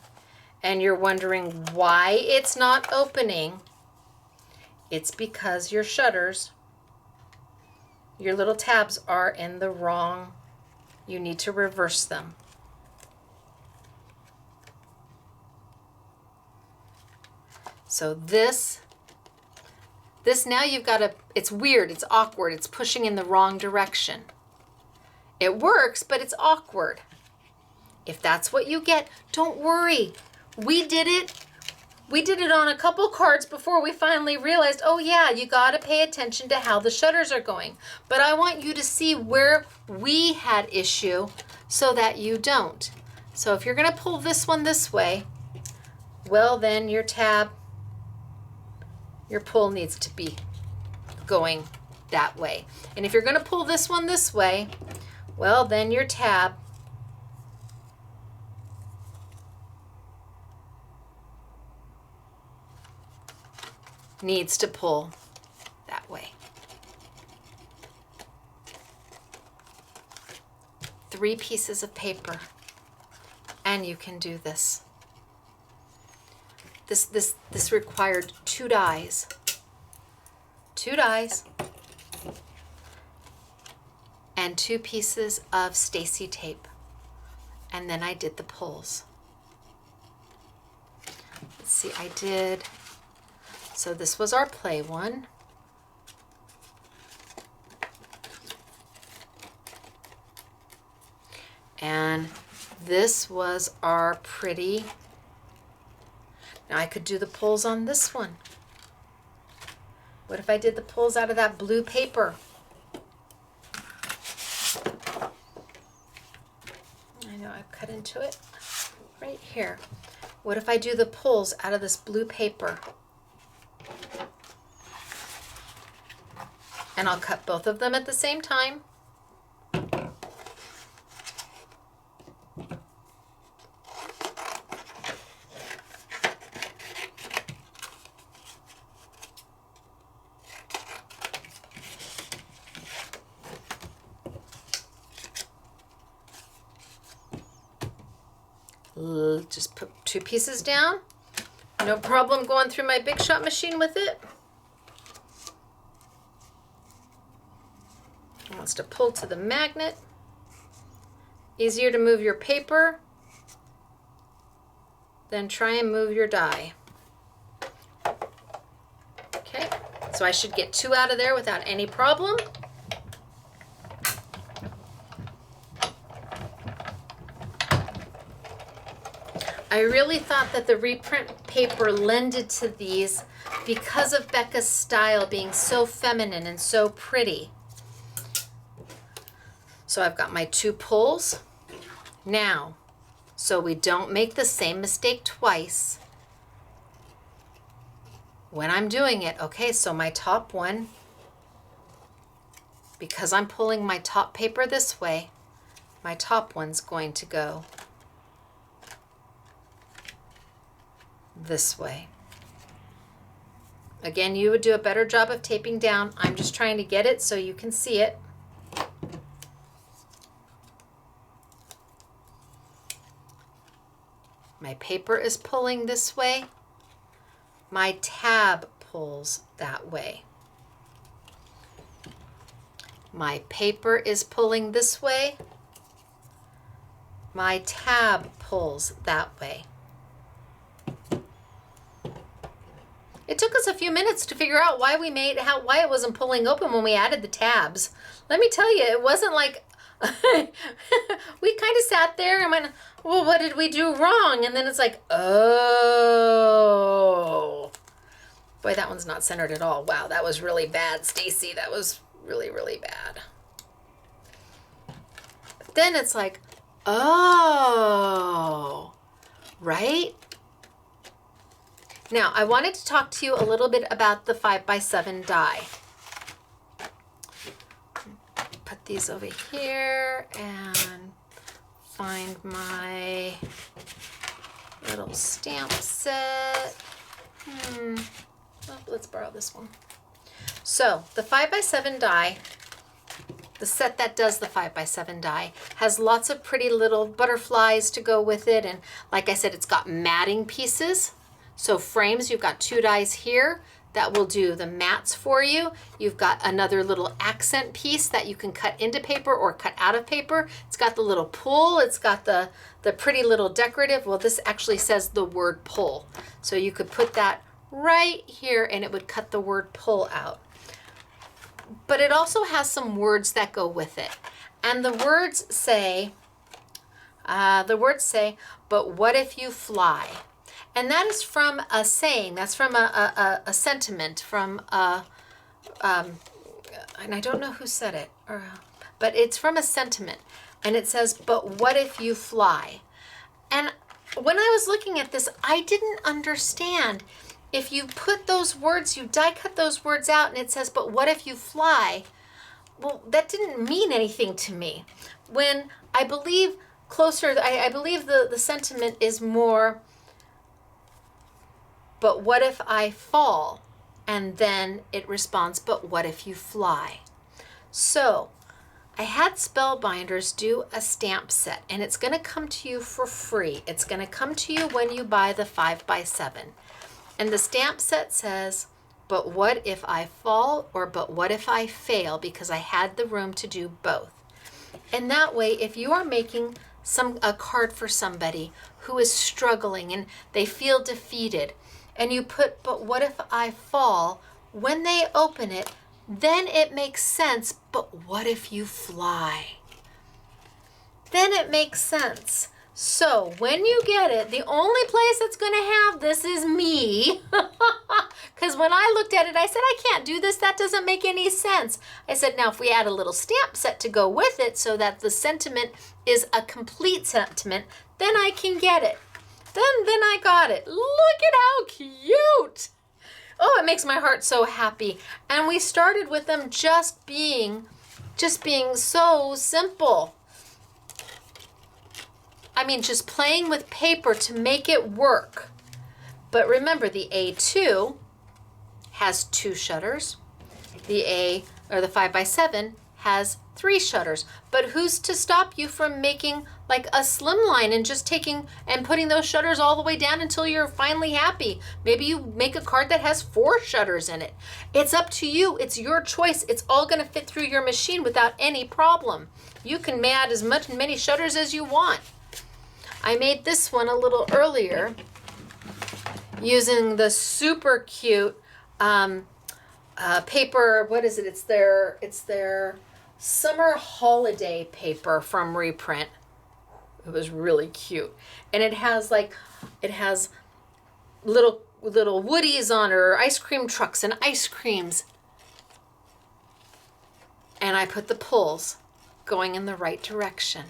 and you're wondering why it's not opening, it's because your shutters, your little tabs are in the wrong, you need to reverse them. So this now you've got to, it's weird, it's awkward, it's pushing in the wrong direction. It works, but it's awkward. If that's what you get, don't worry. We did it. We did it on a couple cards before we finally realized, oh yeah, you got to pay attention to how the shutters are going. But I want you to see where we had issue so that you don't. So if you're going to pull this one this way, well then your tab, your pull needs to be going that way. And if you're going to pull this one this way, well then your tab needs to pull that way. 3 pieces of paper and you can do this. This required 2 dies. 2 dies and 2 pieces of Stacy tape. And then I did the pulls. Let's see, I did, so this was our play one. And this was our pretty. Now I could do the pulls on this one. What if I did the pulls out of that blue paper? I know I've cut into it right here. What if I do the pulls out of this blue paper? And I'll cut both of them at the same time. Just put 2 pieces down. No problem going through my Big Shot machine with it. It wants to pull to the magnet. Easier to move your paper than try and move your die. Okay, so I should get 2 out of there without any problem. I really thought that the reprint paper lended to these because of Becca's style being so feminine and so pretty. So I've got my 2 pulls. Now, so we don't make the same mistake twice when I'm doing it. Okay, so my top one, because I'm pulling my top paper this way, my top one's going to go this way. Again, you would do a better job of taping down. I'm just trying to get it so you can see it. My paper is pulling this way. My tab pulls that way. My paper is pulling this way. My tab pulls that way. It took us a few minutes to figure out why it wasn't pulling open when we added the tabs. Let me tell you, it wasn't like we kind of sat there and went, well, what did we do wrong? And then it's like, oh. Boy, that one's not centered at all. Wow, that was really bad, Stacy. That was really, really bad. But then it's like, oh, right? Now, I wanted to talk to you a little bit about the 5x7 die. Put these over here and find my little stamp set. Oh, let's borrow this one. So, the 5x7 die, the set that does the 5x7 die, has lots of pretty little butterflies to go with it. And like I said, it's got matting pieces. So frames, you've got 2 dies here that will do the mats for you. You've got another little accent piece that you can cut into paper or cut out of paper. It's got the little pull. It's got the pretty little decorative. Well, this actually says the word pull. So you could put that right here and it would cut the word pull out. But it also has some words that go with it. And the words say, but what if you fly? And that is from a saying, that's from a sentiment, from and I don't know who said it, but it's from a sentiment. And it says, but what if you fly? And when I was looking at this, I didn't understand. If you put those words, you die cut those words out and it says, but what if you fly? Well, that didn't mean anything to me. When I believe I believe the sentiment is more, but what if I fall? And then it responds, but what if you fly? So I had Spellbinders do a stamp set, and it's going to come to you for free. It's going to come to you when you buy the 5x7. And the stamp set says, but what if I fall, or but what if I fail, because I had the room to do both. And that way, if you are making a card for somebody who is struggling and they feel defeated, and you put, but what if I fall, when they open it, then it makes sense, but what if you fly? Then it makes sense. So when you get it, the only place that's going to have this is me. Because when I looked at it, I said, I can't do this. That doesn't make any sense. I said, now if we add a little stamp set to go with it so that the sentiment is a complete sentiment, then I can get it. Then I got it. Look at how cute. Oh, it makes my heart so happy. And we started with them just being so simple. I mean, just playing with paper to make it work. But remember, the A2 has 2 shutters. The 5x7 has 3 shutters. But who's to stop you from making like a slim line and just taking and putting those shutters all the way down until you're finally happy. Maybe you make a card that has 4 shutters in it. It's up to you. It's your choice. It's all going to fit through your machine without any problem. You can add as many shutters as you want. I made this one a little earlier using the super cute paper. What is it? It's their summer holiday paper from Reprint. It was really cute. And it has little woodies on her, ice cream trucks and ice creams. And I put the pulls going in the right direction.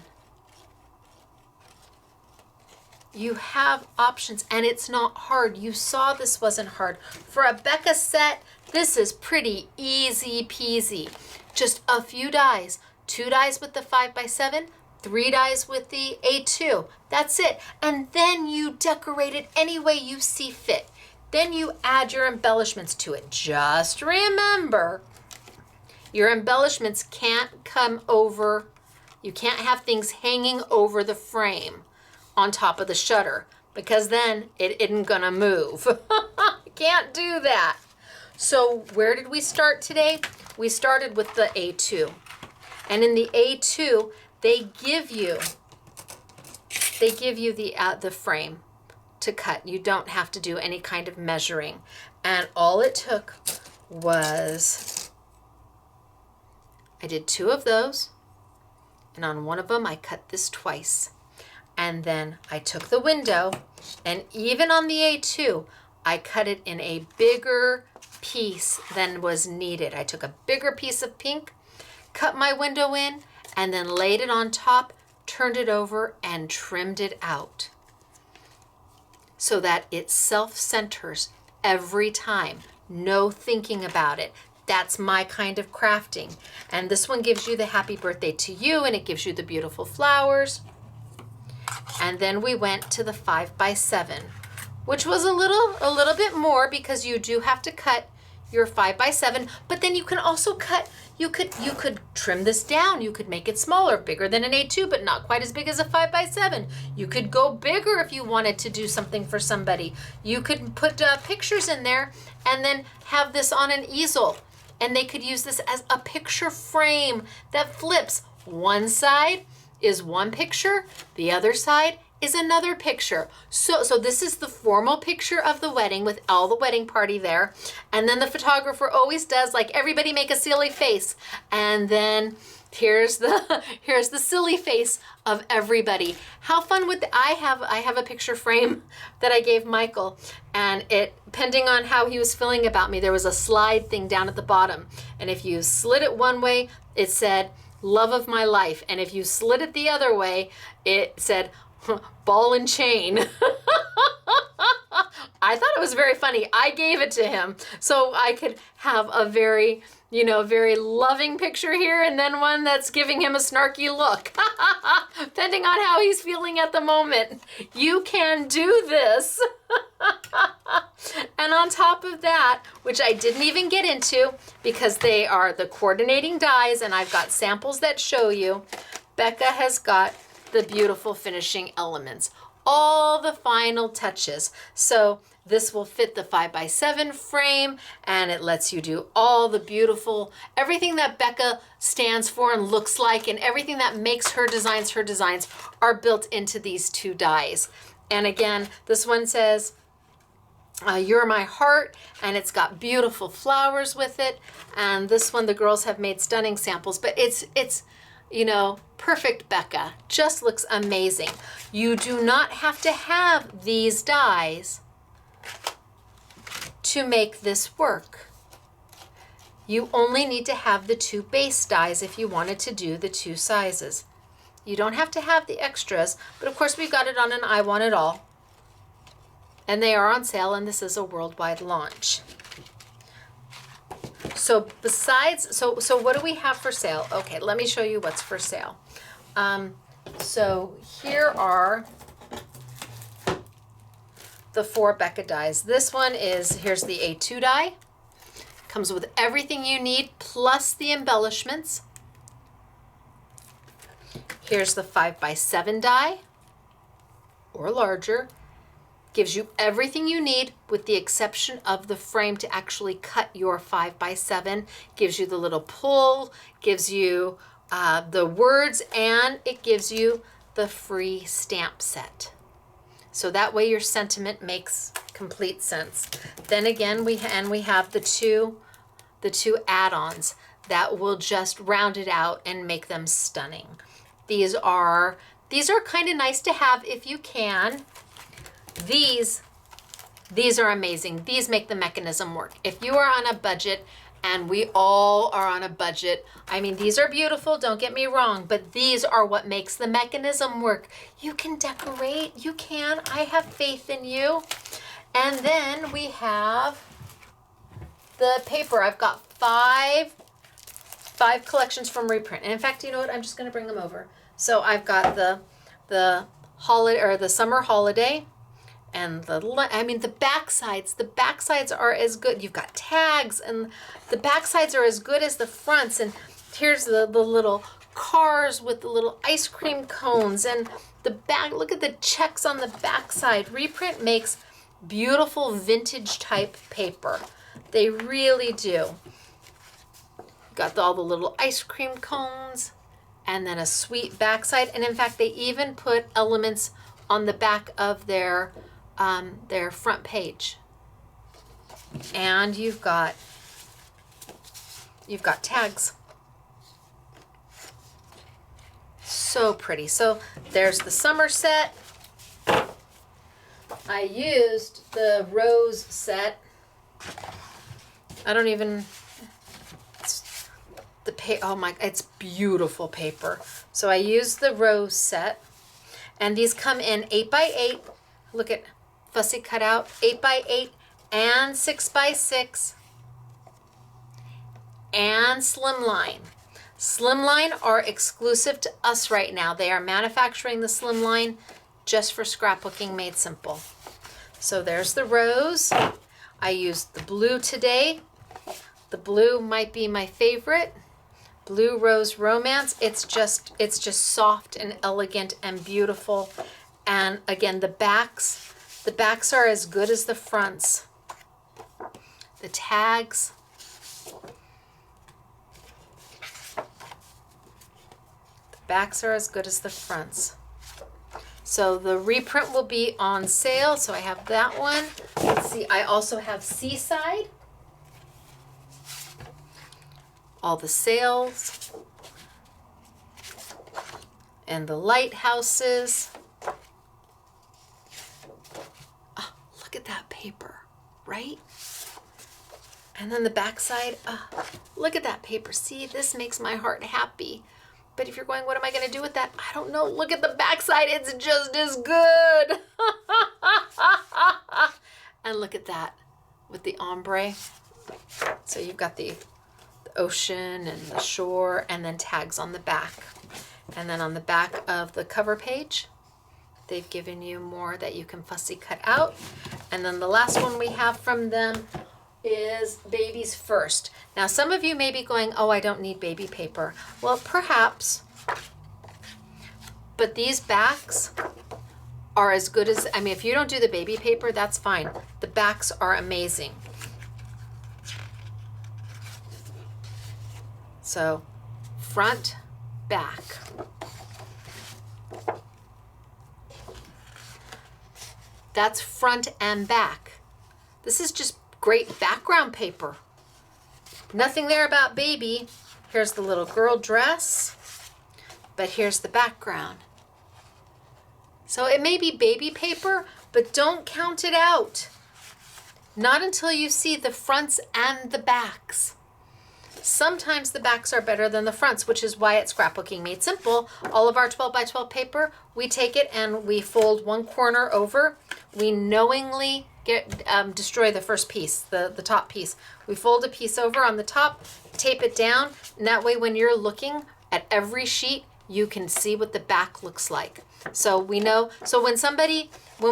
You have options, and it's not hard. You saw this wasn't hard. For a Becca set, this is pretty easy peasy. Just a few dies. 2 dies with the 5x7, 3 dies with the A2. That's it. And then you decorate it any way you see fit. Then you add your embellishments to it. Just remember, your embellishments can't come over. You can't have things hanging over the frame on top of the shutter, because then it isn't gonna move. Can't do that. So where did we start today? We started with the A2. And in the A2, they give you the frame to cut. You don't have to do any kind of measuring. And all it took was, I did 2 of those, and on one of them I cut this twice. And then I took the window, and even on the A2, I cut it in a bigger piece than was needed. I took a bigger piece of pink, cut my window in, and then laid it on top, turned it over, and trimmed it out so that it self-centers every time. No thinking about it. That's my kind of crafting. And this one gives you the happy birthday to you, and it gives you the beautiful flowers. And then we went to the 5x7, which was a little bit more, because you do have to cut your 5x7, but then you can also cut, you could trim this down. You could make it smaller, bigger than an A2, but not quite as big as a 5x7. You could go bigger if you wanted to do something for somebody. You could put pictures in there and then have this on an easel, and they could use this as a picture frame that flips. One side is one picture, the other side is another picture. So this is the formal picture of the wedding with all the wedding party there. And then the photographer always does, like, everybody make a silly face. And then here's the silly face of everybody. How fun would I have a picture frame that I gave Michael, and it, depending on how he was feeling about me, there was a slide thing down at the bottom. And if you slid it one way, it said, love of my life. And if you slid it the other way, it said, ball and chain. I thought it was very funny. I gave it to him so I could have a very, very loving picture here, and then one that's giving him a snarky look, depending on how he's feeling at the moment. You can do this. And on top of that, which I didn't even get into because they are the coordinating dies, and I've got samples that show you, Becca has got the beautiful finishing elements, all the final touches. So this will fit the 5x7 frame, and it lets you do all the beautiful, everything that Becca stands for and looks like, and everything that makes her designs are built into these 2 dies. And again, this one says, you're my heart, and it's got beautiful flowers with it. And this one, the girls have made stunning samples, but it's perfect Becca. Just looks amazing. You do not have to have these dies to make this work. You only need to have the 2 base dies if you wanted to do the 2 sizes. You don't have to have the extras, but of course we've got it on an I Want It All. And they are on sale, and this is a worldwide launch. So besides, so what do we have for sale? Okay, let me show you what's for sale. So here are the 4 Becca dies. This one is, here's the A2 die. Comes with everything you need, plus the embellishments. Here's the 5x7 die, or larger. Gives you everything you need with the exception of the frame to actually cut your 5x7. Gives you the little pull, gives you the words, and it gives you the free stamp set. So that way your sentiment makes complete sense. Then again, we have the two add-ons that will just round it out and make them stunning. These are kind of nice to have if you can. These are amazing. These make the mechanism work. If you are on a budget, and we all are on a budget, I mean, these are beautiful, don't get me wrong, but these are what makes the mechanism work. You can decorate, you can. I have faith in you. And then we have the paper. I've got five collections from reprint. And in fact, you know what? I'm just going to bring them over. So I've got the holiday, or the summer holiday, and the backsides are as good. You've got tags, and the backsides are as good as the fronts. And here's the little cars with the little ice cream cones, and the back. Look at the checks on the backside. Reprint makes beautiful vintage type paper. They really do. Got all the little ice cream cones, and then a sweet backside. And in fact, they even put elements on the back of their front page. And you've got tags. So pretty. So there's the summer set. I used the rose set. It's beautiful paper. So I used the rose set, and these come in 8x8. Look at fussy cutout, 8x8 and 6x6, and slimline. Slimline are exclusive to us right now. They are manufacturing the slimline just for Scrapbooking Made Simple. So there's the rose. I used the blue today. The blue might be my favorite. Blue Rose Romance. It's just soft and elegant and beautiful. And again, the backs are as good as the fronts. The tags. The backs are as good as the fronts. So the reprint will be on sale. So I have that one. Let's see, I also have Seaside. All the sails. And the lighthouses. Oh, look at that paper, right? And then the backside, look at that paper. See, this makes my heart happy. But if you're going, what am I going to do with that? I don't know. Look at the backside. It's just as good. And look at that with the ombre. So you've got the ocean and the shore, and then tags on the back. And then on the back of the cover page, they've given you more that you can fussy cut out. And then the last one we have from them is Babies First. Now, some of you may be going, oh, I don't need baby paper. Well, perhaps, but these backs are as good as, I mean, if you don't do the baby paper, that's fine. The backs are amazing. So, front, back. That's front and back. This is just great background paper. Nothing there about baby. Here's the little girl dress, but here's the background. So it may be baby paper, but don't count it out. Not until you see the fronts and the backs. Sometimes the backs are better than the fronts, which is why at Scrapbooking Made Simple, all of our 12x12 paper, we take it and we fold one corner over. We knowingly destroy the first piece, the top piece. We fold a piece over on the top, tape it down, and that way when you're looking at every sheet, you can see what the back looks like. So we know, so when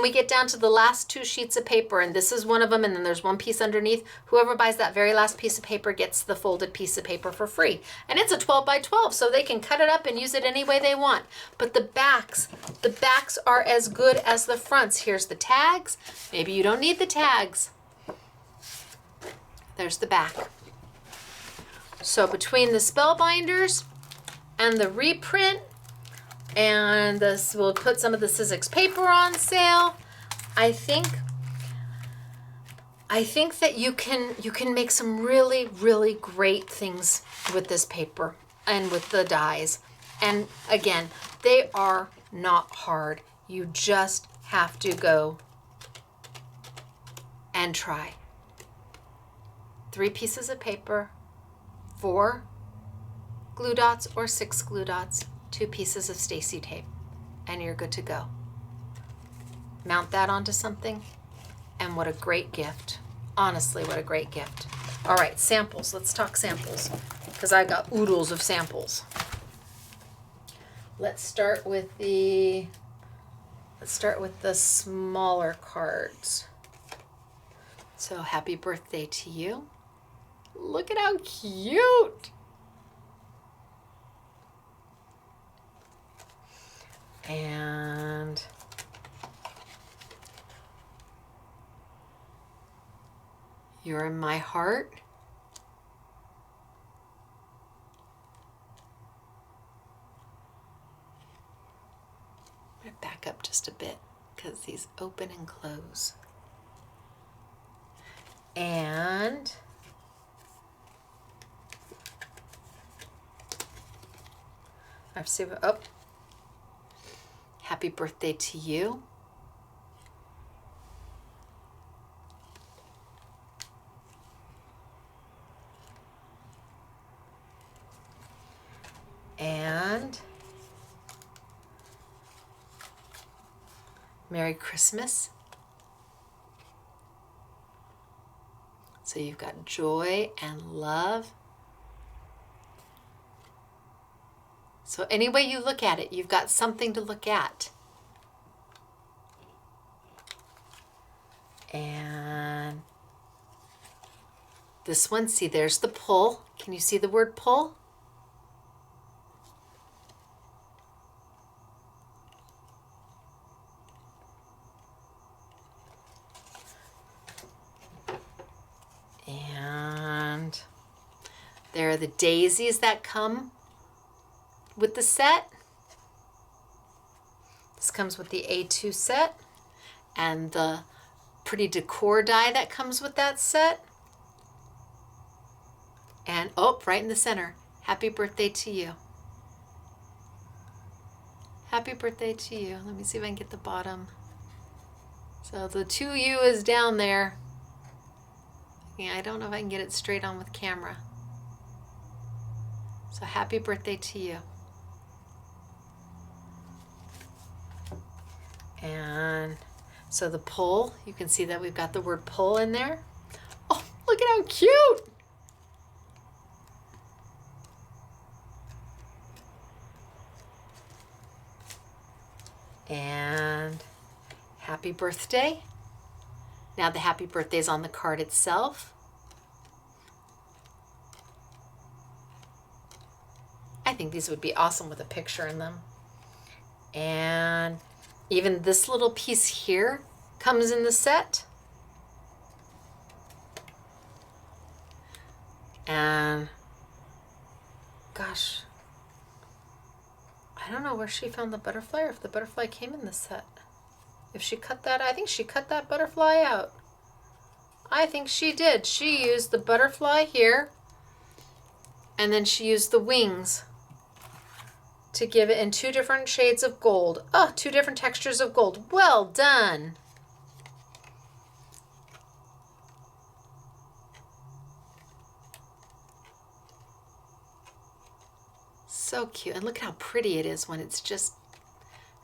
we get down to the last 2 sheets of paper, and this is one of them, and then there's one piece underneath, whoever buys that very last piece of paper gets the folded piece of paper for free. And it's a 12 by 12, so they can cut it up and use it any way they want. But the backs are as good as the fronts. Here's the tags. Maybe you don't need the tags. There's the back. So between the Spellbinders and the reprint, and this, we'll put some of the Sizzix paper on sale. I think that you can make some really, really great things with this paper and with the dies. And again, they are not hard. You just have to go and try. 3 pieces of paper, 4 glue dots or 6 glue dots, 2 pieces of Stacy tape, and you're good to go. Mount that onto something, and what a great gift. Honestly, what a great gift. All right, samples. Let's talk samples, because I got oodles of samples. Let's start with the smaller cards. So happy birthday to you. Look at how cute. And you're in my heart. I'm going to back up just a bit because these open and close. And I've saved up. Happy birthday to you. And Merry Christmas. So you've got joy and love. So any way you look at it, you've got something to look at. And this one, see, there's the pull. Can you see the word pull? And there are the daisies that come with the set. This comes with the A2 set and the pretty decor die that comes with that set. And oh, right in the center, happy birthday to you. Happy birthday to you. Let me see if I can get the bottom. So the 2U is down there. Yeah, I don't know if I can get it straight on with camera. So happy birthday to you. And so the pull, you can see that we've got the word pull in there. Oh, look at how cute. And happy birthday. Now the happy birthday is on the card itself. I think these would be awesome with a picture in them. And even this little piece here comes in the set. And gosh, I don't know where she found the butterfly or if the butterfly came in the set. If she cut that, I think she cut that butterfly out. I think she did. She used the butterfly here, and then she used the wings to give it in 2 different shades of gold. Oh, 2 different textures of gold. Well done. So cute. And look at how pretty it is when it's just,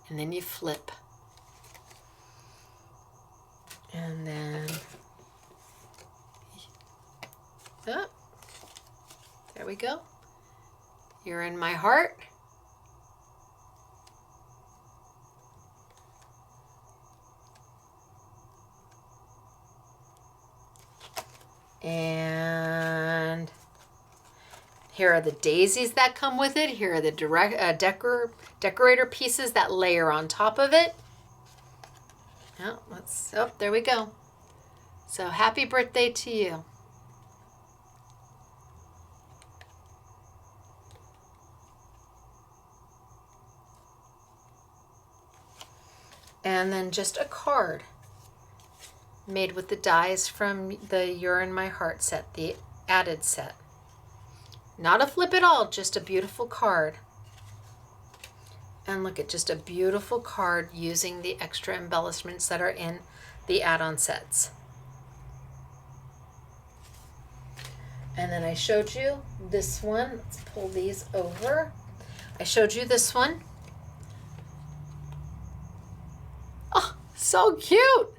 and then you flip. And then, oh, there we go. You're in my heart. And here are the daisies that come with it. Here are the decorator pieces that layer on top of it. Oh, there we go. So happy birthday to you. And then just a card made with the dies from the You're in My Heart set, the added set. Not a flip at all, just a beautiful card. And look at just a beautiful card using the extra embellishments that are in the add-on sets. And then I showed you this one. Let's pull these over. I showed you this one. Oh, so cute.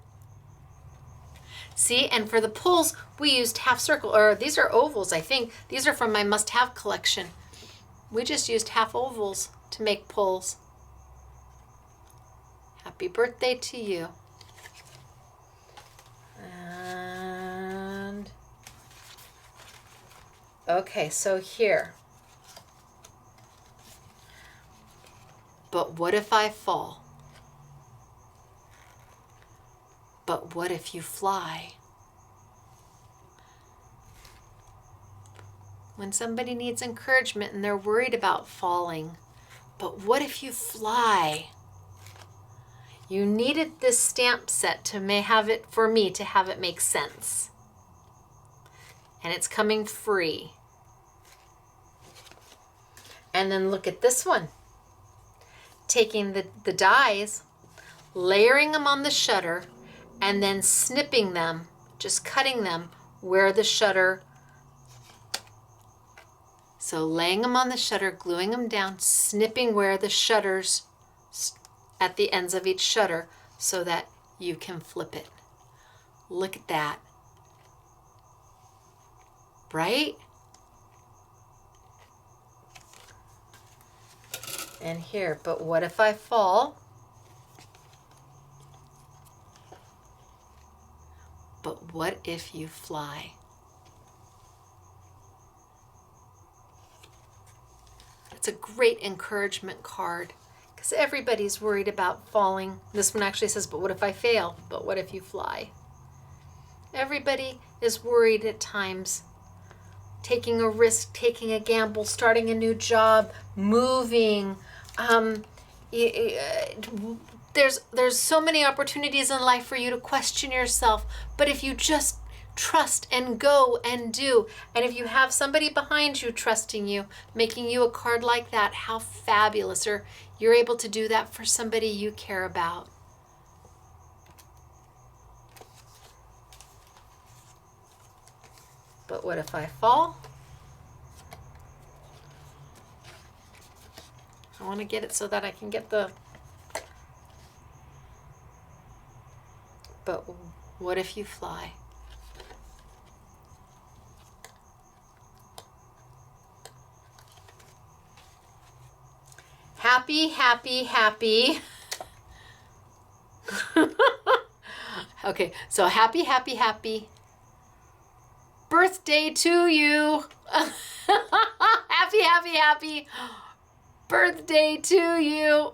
See, and for the pulls, we used half circle, or these are ovals, I think. These are from my must-have collection. We just used half ovals to make pulls. Happy birthday to you. And okay, so here. But what if I fall? But what if you fly? When somebody needs encouragement and they're worried about falling, but what if you fly? You needed this stamp set to have it, for me to have it make sense. And it's coming free. And then look at this one. Taking the dies, layering them on the shutter, and then snipping them, just cutting them where the shutter. So laying them on the shutter, gluing them down, snipping where the shutters at the ends of each shutter so that you can flip it. Look at that. Right? And here, but what if I fall? But what if you fly? It's a great encouragement card because everybody's worried about falling. This one actually says, but what if I fail? But what if you fly? Everybody is worried at times. Taking a risk, taking a gamble, starting a new job, moving. There's so many opportunities in life for you to question yourself. But if you just trust and go and do, and if you have somebody behind you trusting you, making you a card like that, how fabulous. Or you're able to do that for somebody you care about. But what if I fall? I want to get it so that I can get the... But what if you fly? Happy, happy, happy. Okay, so happy, happy, happy birthday to you. Happy, happy, happy birthday to you.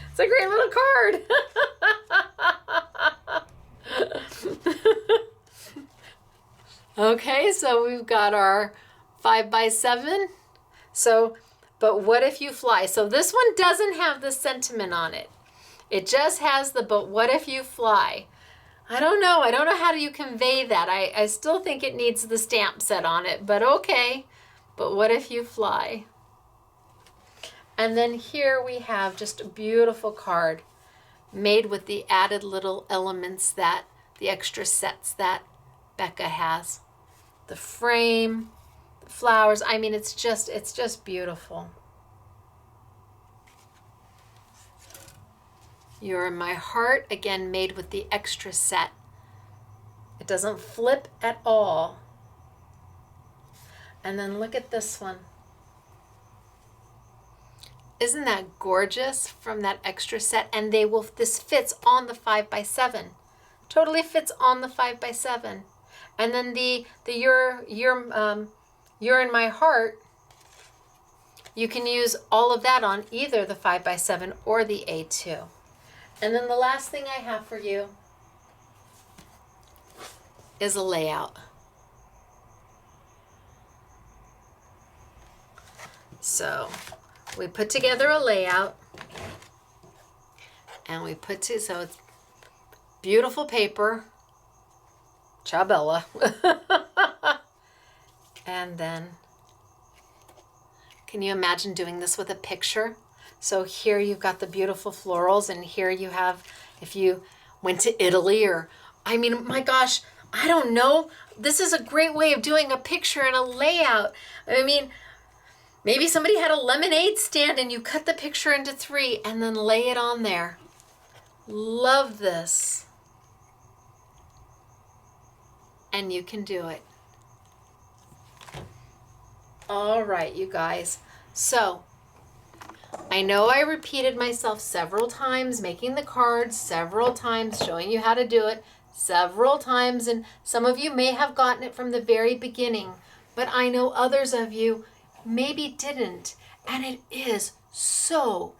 It's a great little card. Okay, so we've got our 5x7. So, but what if you fly? So this one doesn't have the sentiment on it. It just has the, but what if you fly? I don't know. I don't know how do you convey that. I still think it needs the stamp set on it, but okay. But what if you fly? And then here we have just a beautiful card made with the added little elements that, the extra sets that Becca has. The frame, the flowers. I mean, it's just beautiful. You're in My Heart, again, made with the extra set. It doesn't flip at all. And then look at this one. Isn't that gorgeous from that extra set? And this fits on the 5x7. Totally fits on the 5x7. And then the You're in My Heart, you can use all of that on either the 5x7 or the A2. And then the last thing I have for you is a layout. So we put together a layout, and so it's beautiful paper, Chabella. And then, can you imagine doing this with a picture? So here you've got the beautiful florals, and here you have, if you went to Italy, or, I mean, my gosh, I don't know. This is a great way of doing a picture and a layout. I mean, maybe somebody had a lemonade stand and you cut the picture into 3 and then lay it on there. Love this. And you can do it. All right, you guys. So I know I repeated myself several times, making the cards several times, showing you how to do it several times, and some of you may have gotten it from the very beginning, but I know others of you maybe didn't, and it is so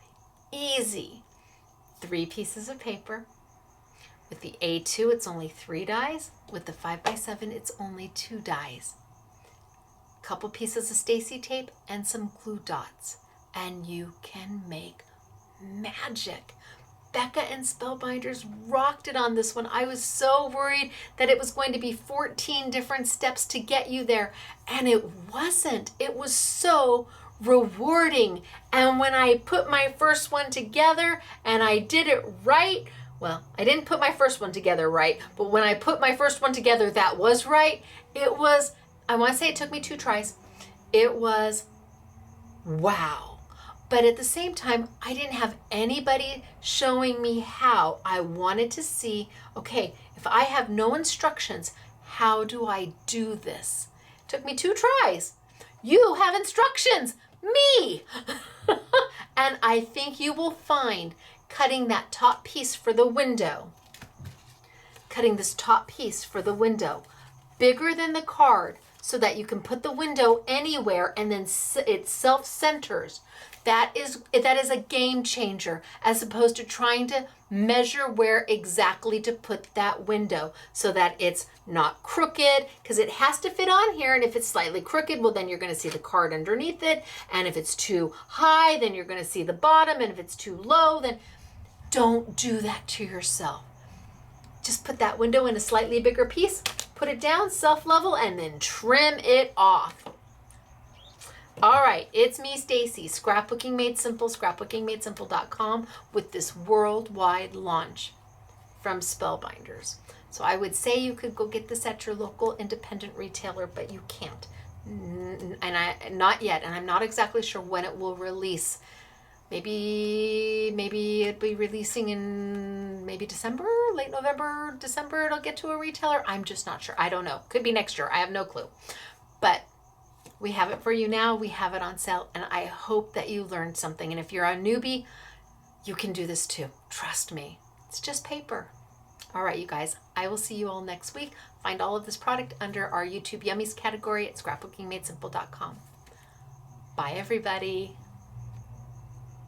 easy. 3 pieces of paper. With the A2, it's only 3 dies. With the 5x7, it's only 2 dies. Couple pieces of Stacy tape and some glue dots, and you can make magic. Becca and Spellbinders rocked it on this one. I was so worried that it was going to be 14 different steps to get you there, and it wasn't. It was so rewarding. And when I put my first one together and I did it right, well, I didn't put my first one together right, but when I put my first one together that was right, it was, I want to say it took me 2 tries. It was wow. But at the same time, I didn't have anybody showing me how. I wanted to see, okay, if I have no instructions, how do I do this? It took me 2 tries. You have instructions, me. And I think you will find cutting that top piece for the window, cutting this top piece for the window, bigger than the card, so that you can put the window anywhere and then it self-centers. That is a game changer, as opposed to trying to measure where exactly to put that window so that it's not crooked, because it has to fit on here. And if it's slightly crooked, well, then you're going to see the card underneath it. And if it's too high, then you're going to see the bottom. And if it's too low, then don't do that to yourself. Just put that window in a slightly bigger piece, put it down, self-level, and then trim it off. All right, it's me, Stacy, Scrapbooking Made Simple, scrapbookingmadesimple.com, with this worldwide launch from Spellbinders. So I would say you could go get this at your local independent retailer, but you can't. Not yet, and I'm not exactly sure when it will release. Maybe it'll be releasing in maybe December, late November, December, it'll get to a retailer. I'm just not sure. I don't know. Could be next year. I have no clue. But we have it for you now. We have it on sale, and I hope that you learned something. And if you're a newbie, you can do this too. Trust me. It's just paper. All right, you guys. I will see you all next week. Find all of this product under our YouTube Yummies category at scrapbookingmadesimple.com. Bye, everybody.